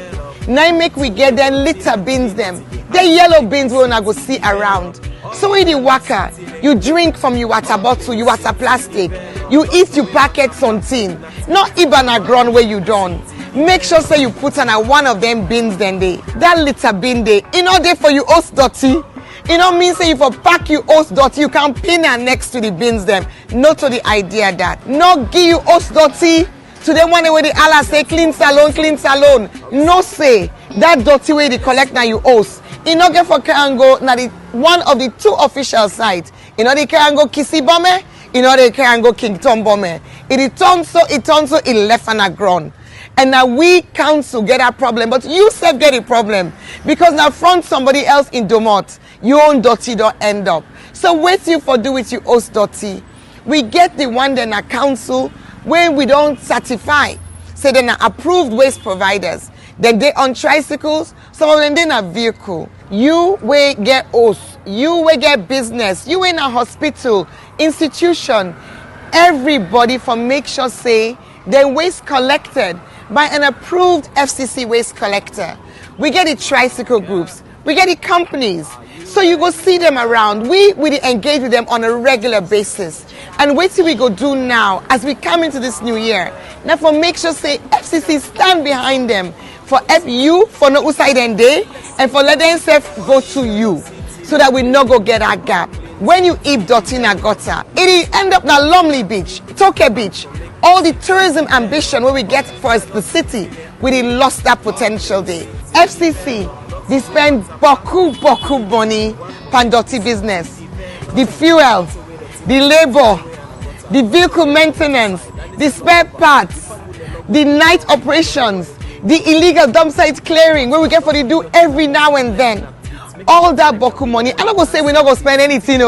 Now make we get them litter bins them. The yellow bins we wanna go see around. So in the waka, you drink from your water bottle, your water plastic, you eat your packets on tin, not even a ground where you done. Make sure say you put on one of them bins then they. That litter bin they, in order for you host dirty. You know mean say if you pack you host dirty, you can pin her next to the bins them. Not to the idea that. Not give you host dirty to them one way the Allah say clean salon. No say that dirty way they collect now you host. You know get for Karango now the one of the two official sites. You know they can go Kissy Bomber, you know they can go King Tom Bomber. It turns so it left on the ground. And now we council get a problem, but you said get a problem because now front somebody else in Domot. your own dirty don't end up. So wait you for do with your host dirty. We get the one then a council where we don't certify. So then approved waste providers. Then they on tricycles, some of them they a vehicle. You will get host, you will get business, you in a hospital, institution, everybody for make sure say their waste collected by an approved FCC waste collector. We get the tricycle groups, we get the companies, so you go see them around. We engage with them on a regular basis. And wait till we go do now as we come into this new year. Now for make sure say FCC stand behind them for you for no outside and day and for let themselves go to you so that we no go get that gap. When you eat dirty in a gutter, it end up na Lumley Beach, Toke Beach. All the tourism ambition where we get for the city, we lost that potential there. FCC, they spend boku money pan dirty business. The fuel, the labor, the vehicle maintenance, the spare parts, the night operations, the illegal dump site clearing where we get for the do every now and then. All that boku money. I'm not gonna say we're not gonna spend anything,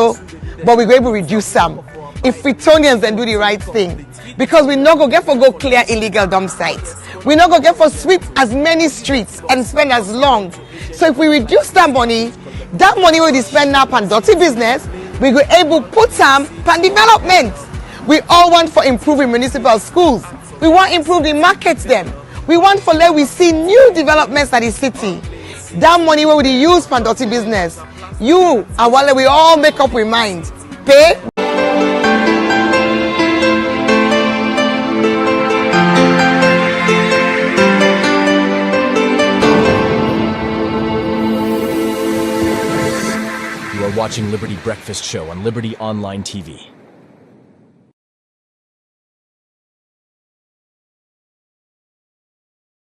but we're going to reduce some. If Fritonians then do the right thing. Because we're not gonna get for go clear illegal dump sites. We're not gonna get for sweep as many streets and spend as long. So if we reduce that money we spend now on dirty business, we go able put some on development. We all want for improving municipal schools. We want improving markets them. We want for let we see new developments at the city. That money we will use for dirty business. You and while we all make up we mind. Pay. You are watching Liberty Breakfast Show on Liberty Online TV.